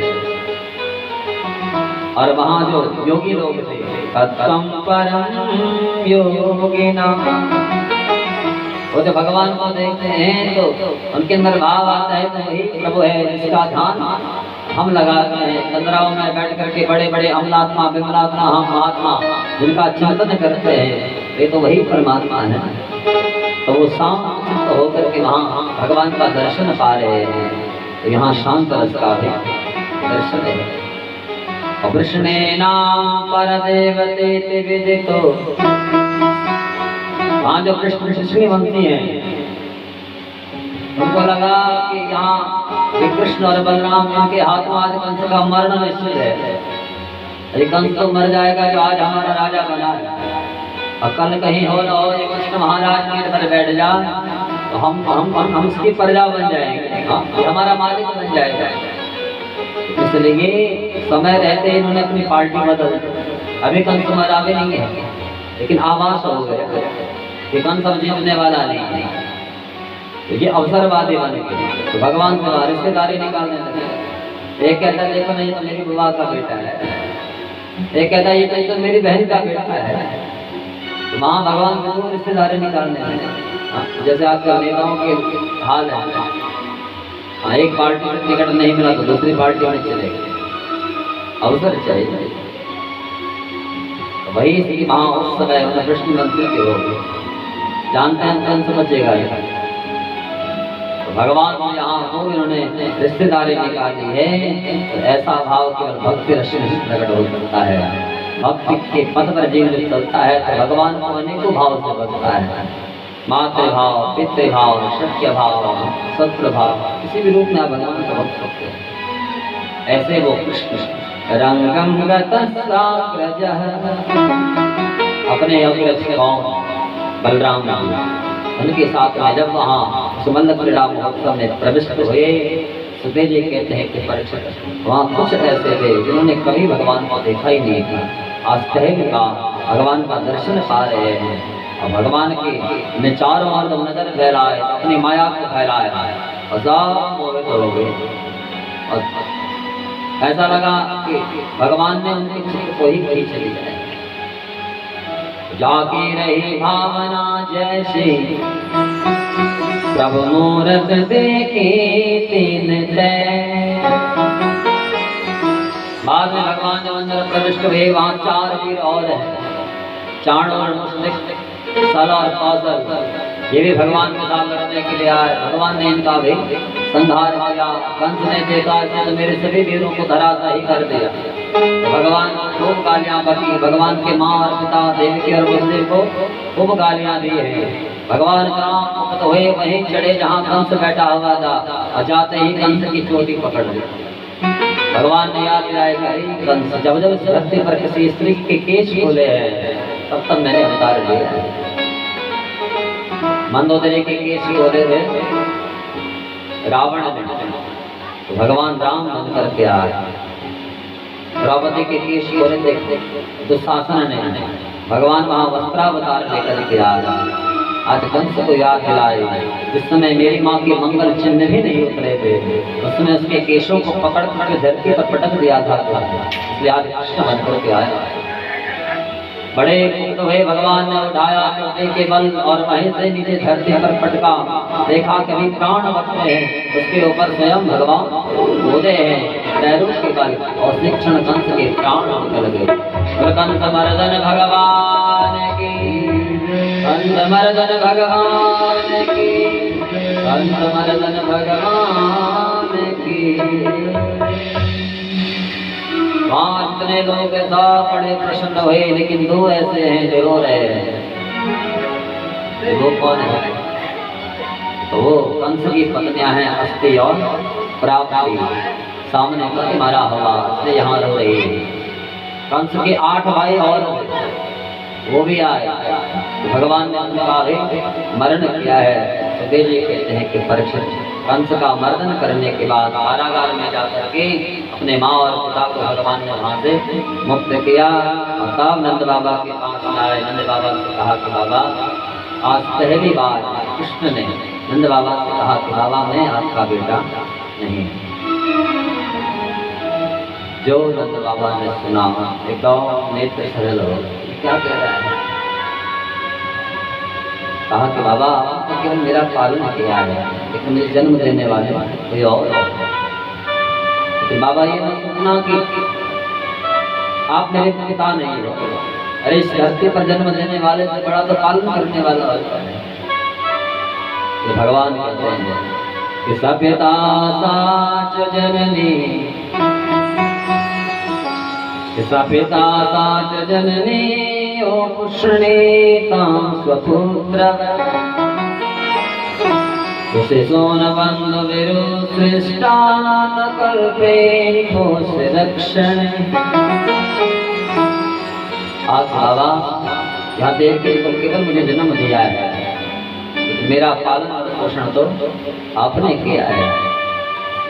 और वहाँ जो योगी लोग थे तत्कम परम योगिना, वो जो भगवान को देखते हैं तो उनके अंदर भाव आता है तो वही प्रभु है जिसका ध्यान हम लगाते हैं। कंदराओं में बैठ करके बड़े बड़े अमलात्मा विमलात्मा हम महात्मा जिनका चिंतन करते हैं ये तो वही परमात्मा है। तो वो शांत होकर के वहाँ भगवान का दर्शन पा रहे हैं। तो यहाँ शांत रस का भी दर्शन है। और कृष्णेना परदेवते विदितो, वहाँ जो कृष्ण कृष्णवंशी हैं उनको लगा कि यहाँ कृष्ण और बलराम इनके हाथों आज कंस का मरण निश्चित है। कंस तो मर जाएगा जो आज हमारा राजा बना है। और कल कहीं हो ना हो ये कृष्ण महाराज के पर बैठ जा तो हम उसकी प्रजा बन जाएंगे, हमारा मालिक बन जाएगा। इसलिए समय रहते इन्होंने अपनी पार्टी बदल दी। अभी कंस मरा भी नहीं है लेकिन आवाज हो गया कि कंस अब जीतने वाला नहीं है। तो ये अवसरवादी बन गए। तो भगवान से रिश्तेदारी निकालने लगे। एक कहता है देखो नहीं तो मेरी बुआ का बेटा है, एक कहता है ये तो मेरी बहन का बेटा है। तो वहाँ भगवान को रिश्तेदारी निकालने लगे। जैसे आजकल नेताओं के हाल है, एक पार्टी से टिकट नहीं मिला तो दूसरी पार्टी में चले गए। अवसर चाहिए। वही थी वहाँ उस समय कृष्ण मंत्री के हो गए। जानते हैं कंस बचेगा। भगवान को यहाँ को इन्होंने रिश्तेदारी निकाली है, तो ऐसा भाव केवल भक्ति रश्मि में प्रकट हो सकता है। भक्ति के पथ पर जीवन चलता है तो भगवान को अनेकों भाव से भजता है। मातृभाव, पितृभाव, सत्य भाव, सत्र भाव, किसी भी रूप में आप भगवान को भक्त सकते हैं। ऐसे वो कृष्ण रंगम गतसाग्रजः, अपने अग्रज कौन बलराम उनके साथ में जब वहाँ सुमल्ल क्रीड़ा महोत्सव में प्रविष्ट हुए, सुखदेव जी कहते हैं कि परीक्षित वहाँ कुछ ऐसे थे जिन्होंने कभी भगवान को देखा ही नहीं था। आज का भगवान का दर्शन पा रहे हैं और भगवान के चारों ओर नजर फैलाए, अपनी माया को फैलाए और सब मोहित हो गए। और ऐसा लगा कि भगवान ने उनके चित्त को ही खींच लिया। जाके रही भावना जैसे प्रभु मूरत देखे तीन तय। बाद में भगवान जब अंदर प्रविष्ट हुए, वहाँ चार वीर और हैं, चाणूर, मुश्लिक, सल और कौशल, ये भी भगवान के साथ लड़ने के लिए आए। भगवान ने इनका भी संहार किया। कंस ने देखा तो मेरे सभी वीरों को धराशायी कर दिया। तो भगवान खूब गालियां बकी, भगवान के माँ और पिता देवकी और वसुदेव को खूब गालियां दी है। भगवान मुक्त हुए, वहीं चढ़े जहाँ कंस बैठा हुआ था और जाते ही कंस की चोटी पकड़ ली। भगवान ने याद दिलाया, कंस जब जब धरती पर किसी स्त्री के केश खोले हैं तब तब मैंने अवतार लिया। मंदोदरी के केश खोले थे रावण ने, तो भगवान राम बन करके आए। द्रौपदी के केश खोले थे दुशासन ने, भगवान वहाँ वस्त्रावतार लेकर के आए। आज कंस को याद दिलाए, जिस समय मेरी माँ के मंगल चिन्ह भी नहीं उतरे थे, उसमें उसके केशों को पकड़ कर धरती पर पटक दिया था। इसलिए आज कृष्ण बन करके आया। बड़े मुक्त हुए, भगवान ने उठाया चोटी के बल और वहीं से नीचे धरती पर पटका। देखा कभी प्राण बचते हैं, उसके ऊपर स्वयं भगवान कूदे हैं पैरों के बल और शिक्षण कंस के प्राण निकल गए। कंस मर्दन भगवान की, कंस मर्दन भगवान की, कंस मर्दन भगवान की। वहाँ इतने लोग सब बड़े प्रसन्न हुए, लेकिन दो ऐसे हैं जो रो रहे हैं। वो कौन है? तो वो कंस की पत्नियां हैं अस्ति और प्राप्ति। सामने पर मारा हुआ इसलिए यहाँ रो रही है। कंस के 8 भाई और वो भी आए, तो भगवान ने उनका भी मरण किया है। सुखदेव जी कहते हैं कि परीक्षित कंस का मर्दन करने के बाद कारागार में जाकर के अपने माँ और पिता को भगवान ने वहाँ से मुक्त किया। और तब नंद बाबा के पास आए। नंद बाबा से कहा कि बाबा, आज पहली बार कृष्ण ने नंद बाबा से कहा कि बाबा मैं आपका बेटा नहीं। जो नंद बाबा ने सुना एकदम नेत्र सरल हो, क्या कह रहा है? कहा कि बाबा आपने केवल मेरा पालन किया है, लेकिन मुझे जन्म देने वाले कोई और। लेकिन बाबा ये मत सोचना कि आप मेरे पिता नहीं हो। अरे इस धरती पर जन्म देने वाले से बड़ा तो पालन करने वाला होता है। तो भगवान कहते हैं कि सभ्यता साच जननी, सभ्यता साच जननी पुष्णेतां स्वपुत्र सोन बंधु विरु सृष्टा न कल्पे घोष रक्षण। आज बाबा यहाँ देख के तो केवल मुझे जन्म दिया है, मेरा पालन और पोषण तो आपने किया है।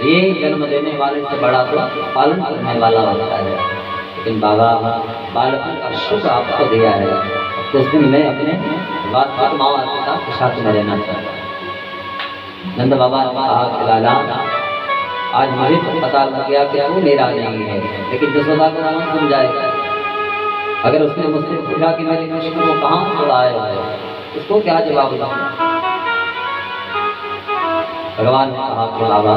ये जन्म देने वाले से बड़ा तो पालन करने वाला होता है। लेकिन बाबा बालपन का सुख आपको दिया है, तो उस दिन मैं अपने वास्तविक माँ और पिता के साथ में रहना चाहता हूँ। नंद बाबा ने कहा कि लाला, आज मुझे तो पता लग गया कि वो मेरा नहीं है, लेकिन जसोदा को कौन समझाएगा? अगर उसने मुझसे पूछा कि मेरे कृष्ण को कहाँ छोड़ाया है, उसको क्या जवाब दूँ? भगवान ने कहा कि बाबा,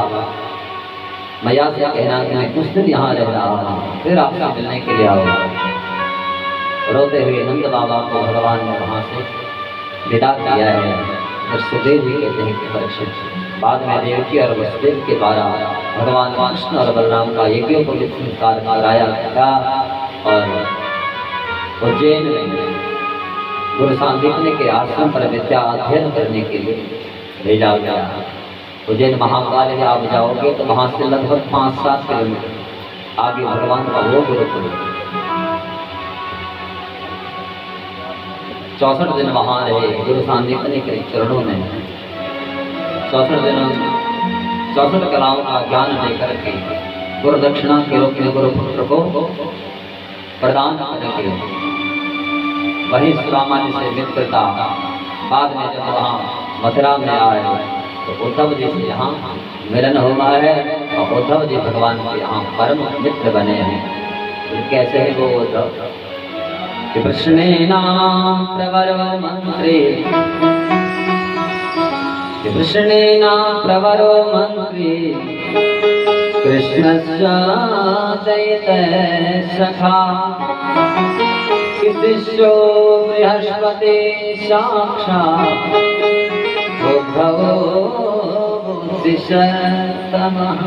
मैया से कहना कि मैं कुछ दिन यहाँ रह रहा हूँ, फिर आपसे मिलने के लिए आऊँगा। रोते हुए नंद बाबा को भगवान ने वहाँ से विदा किया है। सुखदेव जी कहते हैं कि परीक्षित बाद में देवकी और वसुदेव के द्वारा भगवान कृष्ण और बलराम का यज्ञोपवीत संस्कार कराया गया और उज्जैन में गुरु सांदीपनि के आश्रम पर विद्या अध्ययन करने के लिए भेजा गया। उज्जैन महाकाल में आप जाओगे तो वहां से लगभग 5-7 किलोमीटर आगे भगवान का वो गुरुकुल। 64 दिन वहां रहे गुरु सांदीपनि के चरणों में। 64 कलाओं का ज्ञान लेकर के गुरु दक्षिणा के रूप में गुरु पुत्र को प्रदान करके वही सुदामा जी से मित्रता। बाद में जब वहाँ मथुरा में आए तो उद्धव जी से यहाँ मिलन हुआ है और उद्धव जी भगवान के यहाँ परम मित्र बने हैं। तो कैसे है वो उद्धव? कृष्णेनाम प्रवरो मंत्री, कृष्णेनाम प्रवरो मंत्री, कृष्णस्य दयिते सखा, शिष्यो बृहस्पति साक्षात् उद्धवो बुद्धिसत्तमः।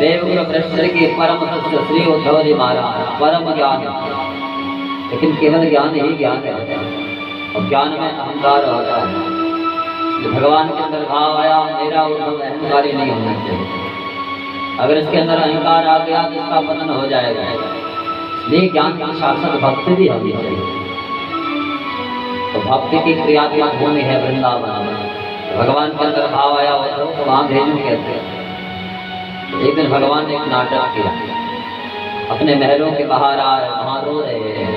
देवगुरु बृहस्पति के परम सत्य श्री उद्धव जी महाराज परम ज्ञान, लेकिन केवल ज्ञान ही ज्ञान है और ज्ञान में अहंकार होता है। भगवान के अंदर भाव आया मेरा उद्धव अहंकारी नहीं होना चाहिए। अगर इसके अंदर अहंकार आ गया तो इसका पतन हो जाएगा। इसलिए ज्ञान की शाश्वत भक्ति भी होनी चाहिए। तो भक्ति की क्रियात्मक भूमि है वृंदावन। भगवान के अंदर भाव आया उद्धव तो वहां भेजू कहते हैं। एक दिन भगवान ने एक नाटक किया, अपने महलों के बाहर आए, वहां रो रहे हैं।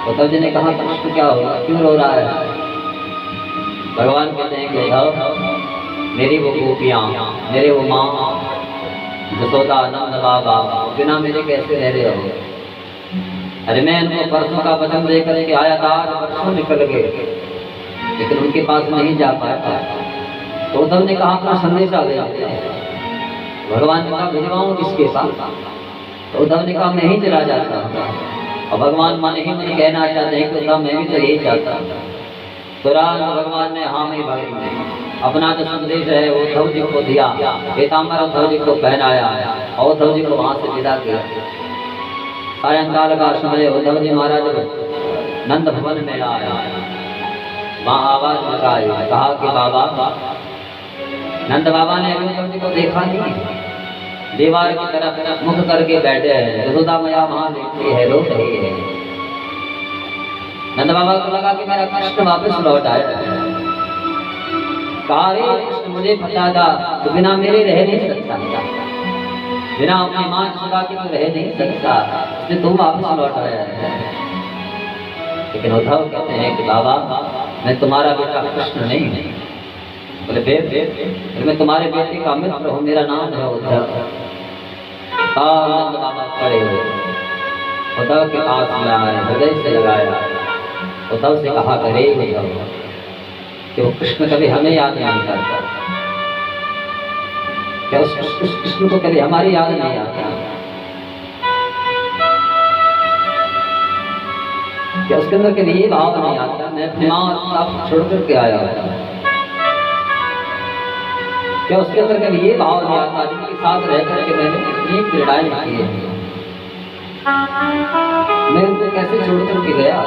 उद्धव जी ने कहा कृष्ण क्या होगा, क्यों रो रहा है? भगवान कहते हैं कि उद्धव मेरी वो गोपियां, मेरे वो माँ जसोदा नंद बाबा बिना मेरे कैसे रह रहे हो? अरे मैं उनको परसों का वचन दे करके आया था, परसों निकल गए लेकिन उनके पास नहीं जा पाया। तो उद्धव ने कहा अपना संदेश आ गया। भगवान ने कहा भिजवाऊं किसके पास? तो उद्धव ने कहा मैं ही चला जाता। और भगवान मन ही मन कहना चाहते हैं कि उद्धव मैं भी तो यही चाहता। तुरंत भगवान ने हाँ में भाई अपना जो संदेश है वो उद्धव जी को दिया। पीताम्बर उद्धव जी को पहनाया और उद्धव जी को वहां से विदा किया। सायंकाल का समय उद्धव जी महाराज नंद भवन में आया। वहां आवाज लगाई, कहा कि बाबा। नंद बाबा ने उद्धव जी को देखा नहीं, दीवार की तरफ मुख करके बैठे हैं। यशोदा मैया वहां देखती है, रो रही है। नंद बाबा को लगा कि मेरा कृष्ण वापस लौट आया। कहा रे कृष्ण मुझे पता था तो बिना मेरे रह नहीं सकता, बिना अपनी मां यशोदा के तो रह नहीं सकता, इसलिए तुम वापस लौट आया है। लेकिन उद्धव कहते हैं कि बाबा मैं तुम्हारा बेटा कृष्ण नहीं हूँ। बोले फिर मैं तुम्हारे बेटे का मित्र हूँ, मेरा नाम है उद्धव। नंद बाबा खड़े हुए, उद्धव के पास में आए, हृदय से लगाया। उद्धव से कहा करे उद्धव कि वो कृष्ण कभी हमें याद नहीं करता, क्या उस कृष्ण को कभी हमारी याद नहीं आता? क्या उसके अंदर कभी ये भाव नहीं आता मैं अपनी माँ आप छोड़ करके आया हूँ? क्या उसके अंदर कभी ये भाव नहीं आता जिनके साथ रह करके मैंने कितनी पीड़ाएं की है, मैं उनको कैसे छोड़ करके गया?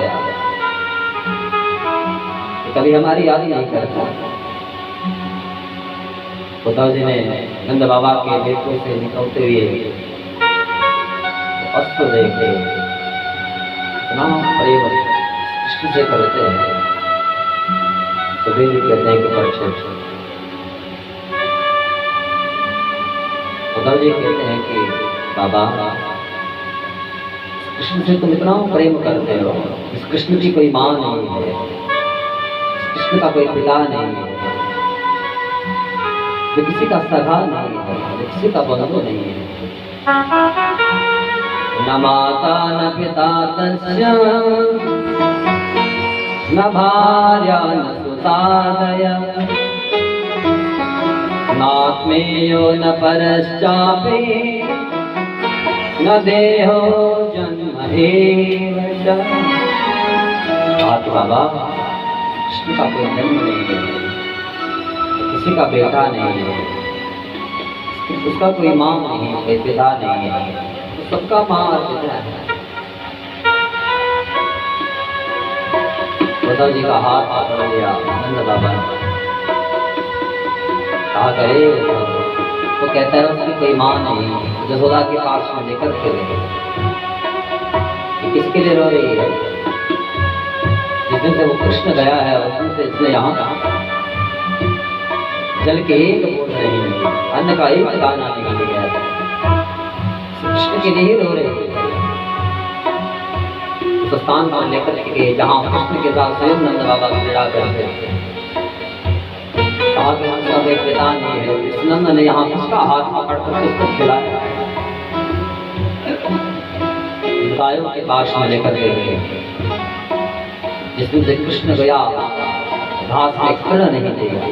कभी हमारी याद नहीं करता। उद्धव जी ने नंद बाबा के बेटों से निकलते हुए अस्त्र देखे, इतना प्रेम कृष्ण से करते हैं। सुधीर जी कहते हैं कि परीक्षित। उद्धव जी कहते हैं कि बाबा कृष्ण से तुम इतना प्रेम करते हो, इस कृष्ण की कोई माँ नहीं है, कृष्ण का कोई पिता नहीं है, जो किसी का सगा नहीं है, जो किसी का बंधु नहीं है। न माता न पिता तस्य न भार्या न सुतादया नात्मेयो न परश्चापि न देहो जन्म एव च। बाबा कृष्ण का कोई जन्म नहीं है, किसी का बेटा नहीं है, उसका कोई माँ नहीं है, कोई पिता नहीं है, तो सबका माँ और पिता है। उद्धव जी का हाथ पकड़ लिया नंद बाबा ने, कहा करे तो कहता है उसकी कोई माँ नहीं, जसोदा के पास में लेकर के गए। किसके लिए रो रही है? जिस दिन से वो कृष्ण गया है उस दिन से इसने यहाँ जल के एक बूंद नहीं, अन्न का एक दाना नहीं दिया, कृष्ण के लिए ही रो रहे थे। उस स्थान पर लेकर के जहाँ कृष्ण के साथ स्वयं नंद बाबा क्रीड़ा करते थे, कहा कि उसका कोई पिता नहीं है। इस नंद ने यहाँ किसका हाथ पकड़ कर उसको खिलाया, गायों के पास में लेकर के गए। जिस दिन से कृष्ण गया घास में खड़ा नहीं दिया,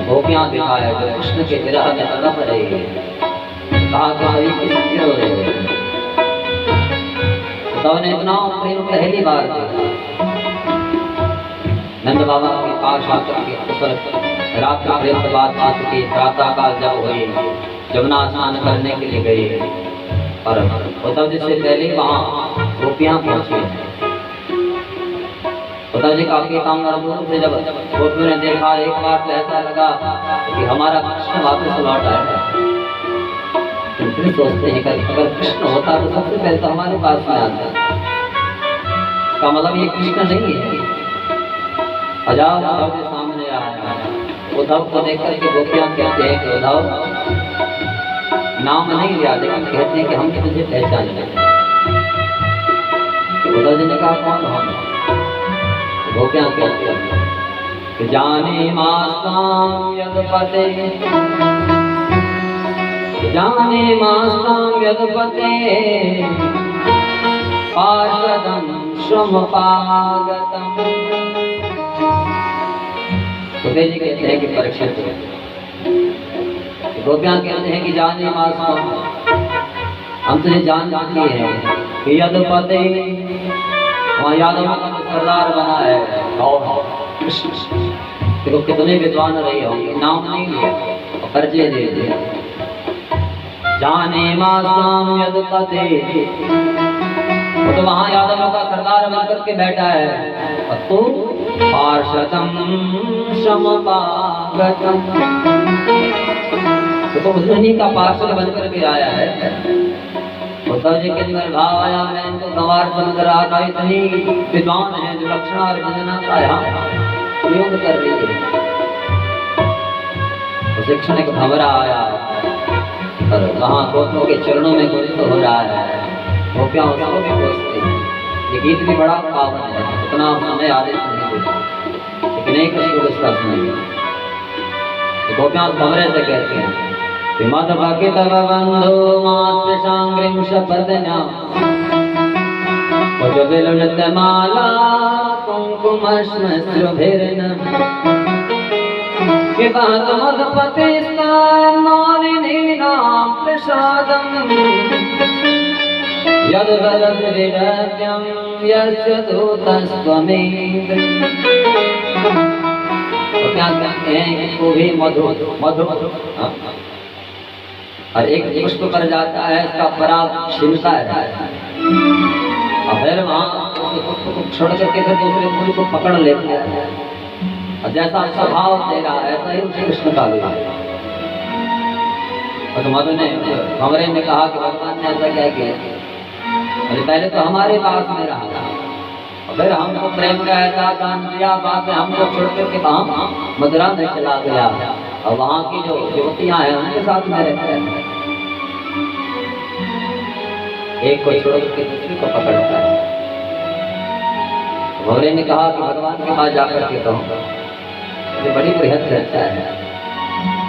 गोपियां दिखाया जो कृष्ण के विरह में तड़प रही है, कहा कि अभी किसके रो रहे हैं? तो ने इतना प्रेम पहली बार देखा। नंद बाबा के पास आकर के रात का प्रेम बात की प्रातः काल जब हुई, जमुना स्नान करने के लिए गए और उद्धव जी से पहले वहाँ गोपियां पहुंची। उद्धव जी काफी तांगर दूर से जब गोपियों ने देखा, एक बार तो ऐसा लगा कि हमारा कृष्ण वापस लौट आएगा। फिर सोचते हैं कि अगर कृष्ण होता तो सबसे पहले तो हमारे पास में आता। इसका मतलब ये कृष्ण नहीं है। अजाब उद्धव के सामने आया, उद्धव को देखकर के गोपियां कहते हैं कि उद्धव नाम नहीं लिया, लेकिन कहते हैं कि हम तुझे पहचान लेते। उद्धव जी ने कहा कौन हम? गोपियां कहते हैं कि जाने मास्ताम यदपते, जाने मास्ताम यदपते पार्षदं श्रमपागतम्। सुबह जी कहते हैं कि परीक्षित, गोपियां कहते हैं कि जाने मास्ताम, हम तुझे जानते हैं कि यदपते वहाँ यादव का सरदार बना है और देखो कितने विद्वान रहे होंगे, नाम नहीं लिया और कर्जे दे दिए। जाने मास्ताम यदपते, वो तो वहाँ यादव का सरदार बन करके बैठा है, और तो पार्षदं श्रमपागतम्, तो उन्हीं का पार्षद बन करके आया है। उद्धव जी के अंदर भाव आया, मैं इनको गंवार समझ रहा था, इतनी विद्वान है जो लक्षणा और वंदना का यहाँ प्रयोग कर रही है। तो शिक्षण एक घबरा आया और वहाँ गोपियों के चरणों में गुरित हो रहा है। गोपियां उसको भी पूछती हैं। ये गीत भी बड़ा पावन है, इतना समय आदेश नहीं देता, लेकिन एक सुर उसका सुनेंगे। गोपियां घबरे से कहती हैं मदभगे तव बंधो मास्पृशांग्रिं शपथना उज्ज्वलतमाला कुंकुमश्मश्रुभिर्न विवाद मदपतिस्तान्मानिनीनां प्रसादम् यद्वरद्विरत्यं यस्य दूतस्त्वमेव। तो क्या कहते हैं वो भी मधु मधु और एक पुष्प पर जाता है, इसका पराग छिलता है और फिर वहाँ पुष्प को छोड़ करके फिर दूसरे फूल को पकड़ लेता है, और जैसा स्वभाव तेरा ऐसा ही कृष्ण का भी है। और मधु ने भंवरे ने कहा कि भगवान ने ऐसा क्या किया, अरे पहले तो हमारे पास में रहा और फिर हमको प्रेम का ऐसा दान दिया, बाद में हमको छोड़ करके वहाँ मथुरा में चला गया और वहाँ की जो युवतियां हैं उनके साथ में रहते हैं। एक को छोड़ के दूसरी को पकड़ता है। भंवरे ने कहा कि भगवान के पास जाकर के कहूँगा, ये बड़ी बृहद रहता है,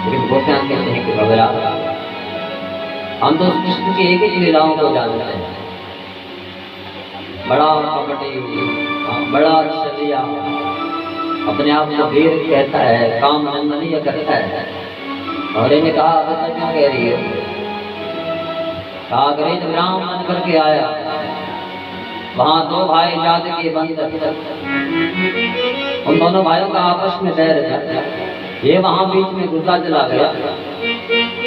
लेकिन गोपियां कहते हैं कि भंवरा हम तो कृष्ण की एक ही लीलाओं को जानते हैं, बड़ा कपटी, बड़ा छलिया, अपने आप को वीर कहता है, काम नंदनीय करता है। भंवरे ने कहा ऐसा क्यों कह रही है? कहा गरीब ब्राह्मण करके आया, वहाँ दो भाई जात के बंधन उन दोनों भाइयों का आपस में बैर था। ये वहां बीच में गुस्सा चला गया,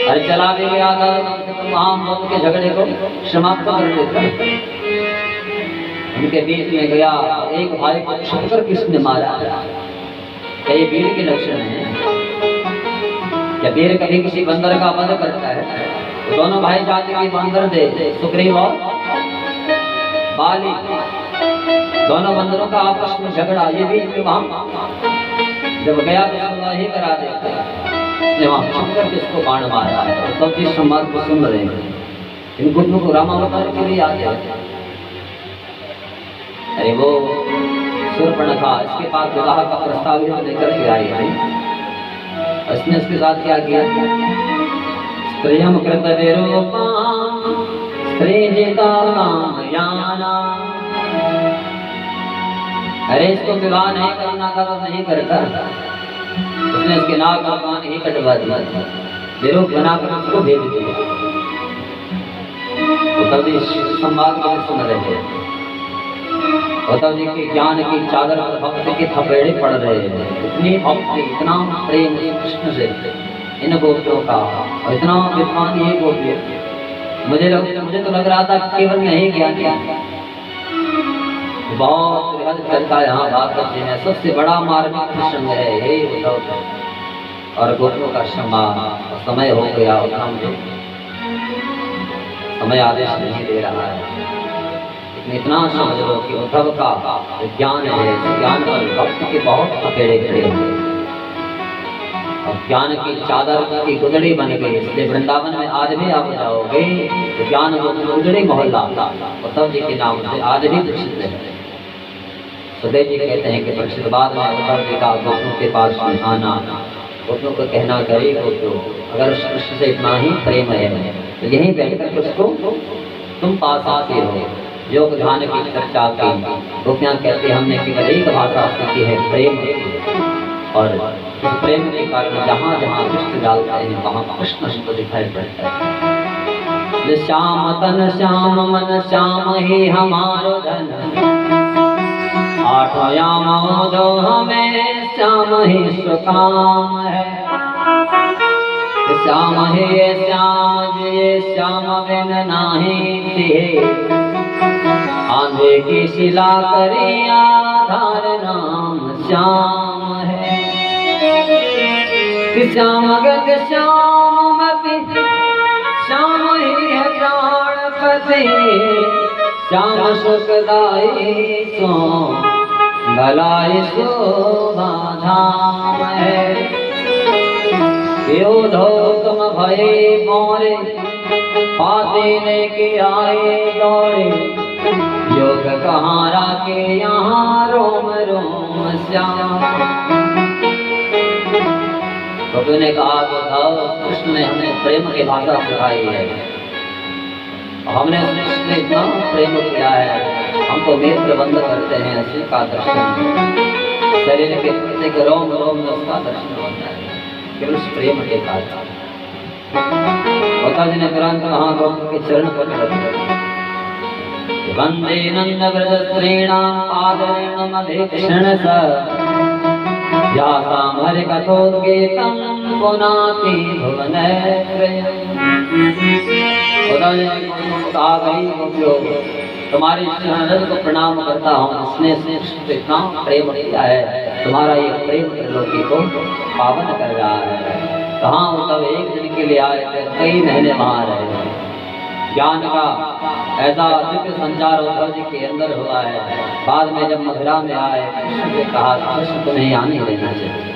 अरे चला भी गया था तो वहां दोनों के झगड़े को समाप्त कर देता। उनके बीच में गया, एक भाई को छुपकर किसने मारा? क्या ये वीर के लक्षण है? क्या वीर कभी किसी बंदर का वध करता है? तो दोनों भाई जाते के बंदर दे सुग्रीव और बाली, दोनों बंदरों का आपस में झगड़ा। ये बीच में वहां जब गया तो ही करा देता है, इसने वहां छुपकर किसको बाण मारा है। और तब जिस संवाद को सुन रहे हैं, इन गुणों को रामावतार के लिए याद है। अरे वो शूर्पणखा, इसके पास विवाह का प्रस्ताव लेकर के आई है। इसने इसके साथ क्या किया? स्त्रियम कृत विरूपा स्त्रीजिता कामयाना। अरे इसको विवाह नहीं करना था तो नहीं करता, उसने इसके नाक का कान ही कटवा दिया, विरूप बनाकर उसको भेज दिया। तो तभी संवाद को सुन रहे हैं, उद्धव जी के ज्ञान की चादर पर भक्ति के थपेड़े पड़ रहे हैं। इतनी भक्ति, इतना प्रेम कृष्ण से इन गोपियों का, और इतना विद्वान ये गोपी। मुझे तो लग रहा था केवल नहीं ज्ञान, बहुत बृहद चर्चा यहाँ भागवत जी में सबसे बड़ा मार्मिक प्रसंग है हे उद्धव। और गोपियों का समय हो गया, उतना मुझे समय आदेश नहीं दे रहा है। इतना समझ लो कि उद्धव का ज्ञान है, ज्ञान पर भक्त के बहुत अकेले खड़े हुए, और ज्ञान की चादर की गुदड़ी बन गई। इसलिए वृंदावन में आज भी आप जाओगे तो ज्ञान गुदड़ी मोहल्ला उद्धव जी के नाम से आज भी प्रसिद्ध है। सुखदेव जी कहते हैं कि प्रसिद्ध बाद में उद्धव जी का गोपियों के पास आना, गोपियों को कहना करे गोपियों अगर कृष्ण से इतना ही प्रेम है तो यहीं बैठकर उसको तुम पास आते हो। योग ध्यान की चर्चा की गोपियां कहते हमने केवल एक भाषा सीखी है, प्रेम। और इस प्रेम के कारण जहाँ जहाँ कृष्ण डालते हैं वहाँ कृष्ण को दिखाई पड़ता है। श्याम तन श्याम मन श्याम ही हमारो धन, आठों यामों जो हमें श्याम ही सुकाम है। श्याम हे श्याम ये श्याम बिन नाही तिहे, आंधे की शिला करे आधार नाम श्याम है। श्याम गत श्याम मति श्याम ही है प्राणपति, श्याम सुखदाई सो भलाई शोभा धाम है। योधो तुम भये मोरे पाते लेके आए दौड़े, योग कहाँ राके यहाँ रोम रोम श्याम। कबीर ने कहा कृष्ण ने हमें प्रेम की भाषा सिखाई है, हमने उसने इतना प्रेम किया है, हमको नेत्र बंद करते हैं शिव का दर्शन, शरीर के प्रत्येक रोम रोम में उसका दर्शन होता है केवल उस प्रेम के कारण। जी ने कुरान महागोपियों के चरण पर रखा, वंदे नंद व्रज स्त्रीणाम आदरेण मधेक्षण स, यासाम हरि कथोद्गीतम पुनाति भुवनत्रयम्। तुम्हारे चरण को प्रणाम करता हूँ, इसने इतना प्रेम किया है, तुम्हारा ये प्रेम त्रिलोकी को पावन कर रहा है। कहाँ उद्धव एक दिन के लिए आए थे, कई महीने वहाँ रहे। ज्ञान का ऐसा दिव्य संचार उद्धव जी के अंदर हुआ है। बाद में जब मथुरा में आए कृष्ण से कहा कृष्ण तुम्हें यहाँ नहीं रहना चाहिए।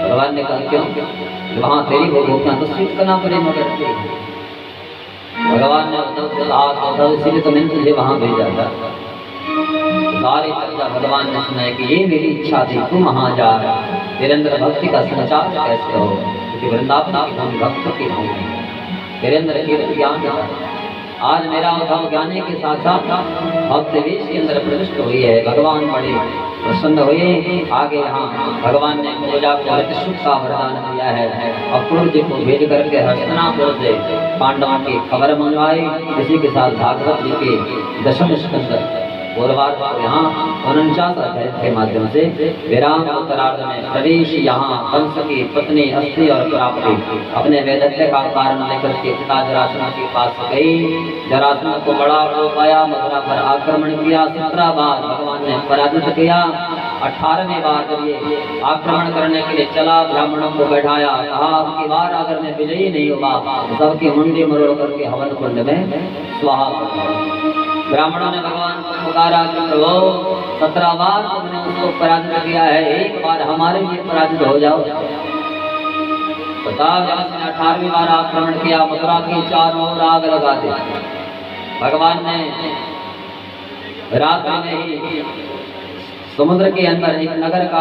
भगवान ने कहा क्यों? वहाँ तेरी गोपियाँ तो शिव का नाम प्रेम करती है। भगवान ने उद्धव से कहा उद्धव इसीलिए तो मैंने तुझे वहाँ भेजा था। सारी चर्चा भगवान ने सुना है कि ये मेरी इच्छा थी, तू वहाँ जा, तेरे अंदर भक्ति का संचार कैसे हो, क्योंकि वृंदावन की भूमि भक्त की भूमि है, तेरे अंदर केवल ज्ञान है। आज मेरा उद्धव ज्ञानी के साथ साथ भक्त भी इसके अंदर प्रविष्ट हुई है। भगवान बड़े प्रसन्न हुए। आगे यहाँ भगवान ने पूजा को सुख का वरदान दिया है। अक्रूर जी को भेज करके हस्तिनापुर से पांडवों की खबर मंगवाई। इसी के साथ भागवत जी के 10वें स्कंद बोलबार यहाँ 49 अध्याय के माध्यम से विराम उत्तरार्ध में प्रवेश यहाँ कंस की पत्नी अस्थि और प्राप्ति अपने वैधव्य का कारण लेकर के पिता जरासंध के पास गई। जरासंध को बड़ा हो पाया, मथुरा पर आक्रमण किया। 17 बार भगवान ने पराजित किया। 18वें बार जब ये आक्रमण करने के लिए चला, ब्राह्मणों को बैठाया, कहा आपकी बार अगर मैं विजयी नहीं हुआ तो सबकी मुंडी मरोड़ करके हवन कुंड में स्वाहा कर दो। ब्राह्मणों ने भगवान को पुकारा कि प्रभु 17 बार तुमने उसको पराजित किया है, एक बार हमारे लिए पराजित हो जाओ। बताओ, जब उसने 18वीं बार आक्रमण किया, मथुरा की चारों ओर आग लगा दी। भगवान ने रात में ही समुद्र के अंदर एक नगर का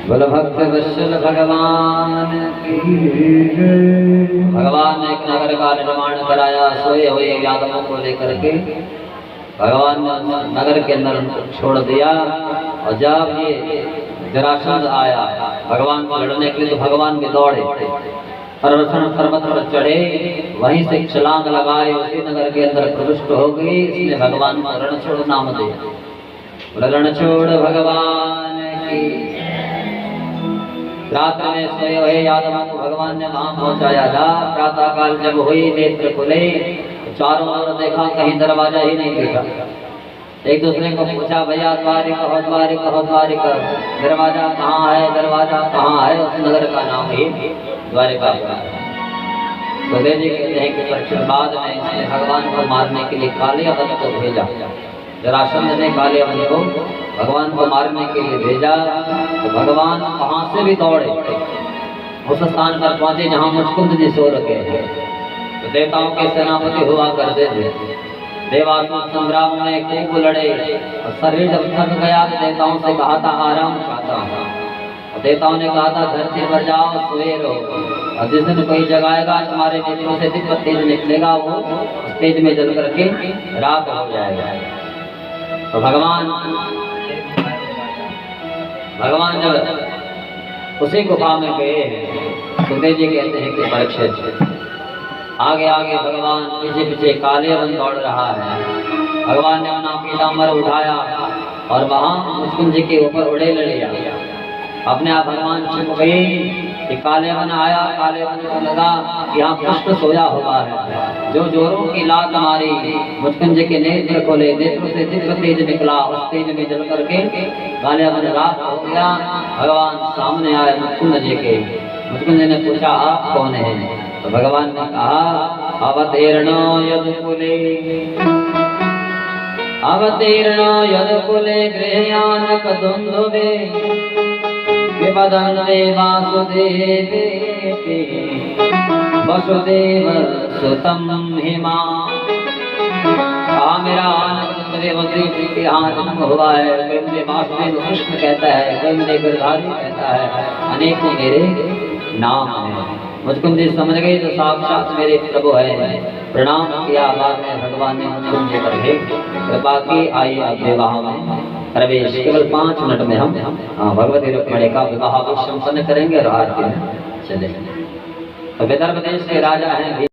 बलभक्त वत्सल भगवान की। भगवान ने एक नगर का निर्माण कराया, सोए हुए यादवों को लेकर के भगवान ने नगर के अंदर छोड़ दिया। और जब ये जरासंध आया भगवान को लड़ने के लिए, तो भगवान भी दौड़े, पर्वत पर चढ़े, वहीं से छलांग लगाए, उसी नगर के अंदर प्रविष्ट हो गई। इसने भगवान को रणछोड़ नाम दिया। रणछोड़ भगवान की। रात में सोए हुए यादवों को भगवान ने वहां पहुंचाया था। प्रातः काल जब हुई, नेत्र खुले, चारों ओर देखा, कहीं दरवाजा ही नहीं दिखा। एक दूसरे को पूछा, भैया द्वारिक हो, द्वारिक हो, द्वारिक, दरवाजा कहाँ है, दरवाजा कहाँ है? उस नगर का नाम ही द्वारिका है। सुखदेव जी कहते हैं कि परीक्षित बाद में इसने भगवान को मारने के लिए कालियावन को भेजा। जरासंध ने कालियावन को भगवान को मारने के लिए भेजा, तो भगवान वहां से भी दौड़े, उस स्थान पर पहुंचे जहां मुचकुंद जी सो रखे थे। तो देवताओं के सेनापति हुआ करते थे। देवासुर संग्राम में खूब लड़े, और शरीर जब थक गया तो देवताओं से कहा था आराम चाहता हूँ। और देवताओं ने कहा था धरती पर जाओ, सोए रहो, और जिस दिन कोई जगाएगा तुम्हारे नेत्रों से दिव्य तेज निकलेगा, वो उस तेज में जल करके राख हो जाएगा। तो भगवान जब उसी गुफा में गए, सुखदेव जी कहते हैं कि परीक्षित आगे आगे भगवान, पीछे पीछे कालियावन दौड़ रहा है। भगवान ने अपना पीताम्बर उठाया और वहां मुचकुंद जी के ऊपर उड़ेल लिया। अपने आप भगवान छिप गई कि कालियावन आया। कालियावन को लगा यहाँ कृष्ण सोया हुआ है। जो जोरों की लात मारी, मुचकुंद जी के नेत्र खोले, नेत्रों से दिव्य तेज निकला, उस तेज में जल करके कालियावन रात हो गया। भगवान सामने आए मुचकुंद जी के। मुचकुंद जी ने पूछा, आप कौन है? तो भगवान ने कहा, अवतीर्ण यदुकुले, अवतीर्ण यदुकुले गृहयानक दुंदुभे, विपदन्ते वासुदेवे वसुदेव सुतम हिमा। मेरा वसुदेव के यहाँ जन्म हुआ है। कोई मुझे वासुदेव कृष्ण कहता है, कोई मुझे गिरधारी कहता है, अनेकों मेरे नाम है। मुचकुंद जी समझ गए तो साक्षात मेरे प्रभु है। प्रणाम किया। बाद में भगवान ने मुचकुंद जी पर कृपा की। आइए अब विवाह में प्रवेश। केवल 5 मिनट में हम भगवती रुक्मिणी का विवाह संपन्न करेंगे और आरती में चलेंगे। तो विदर्भ देश के राजा हैं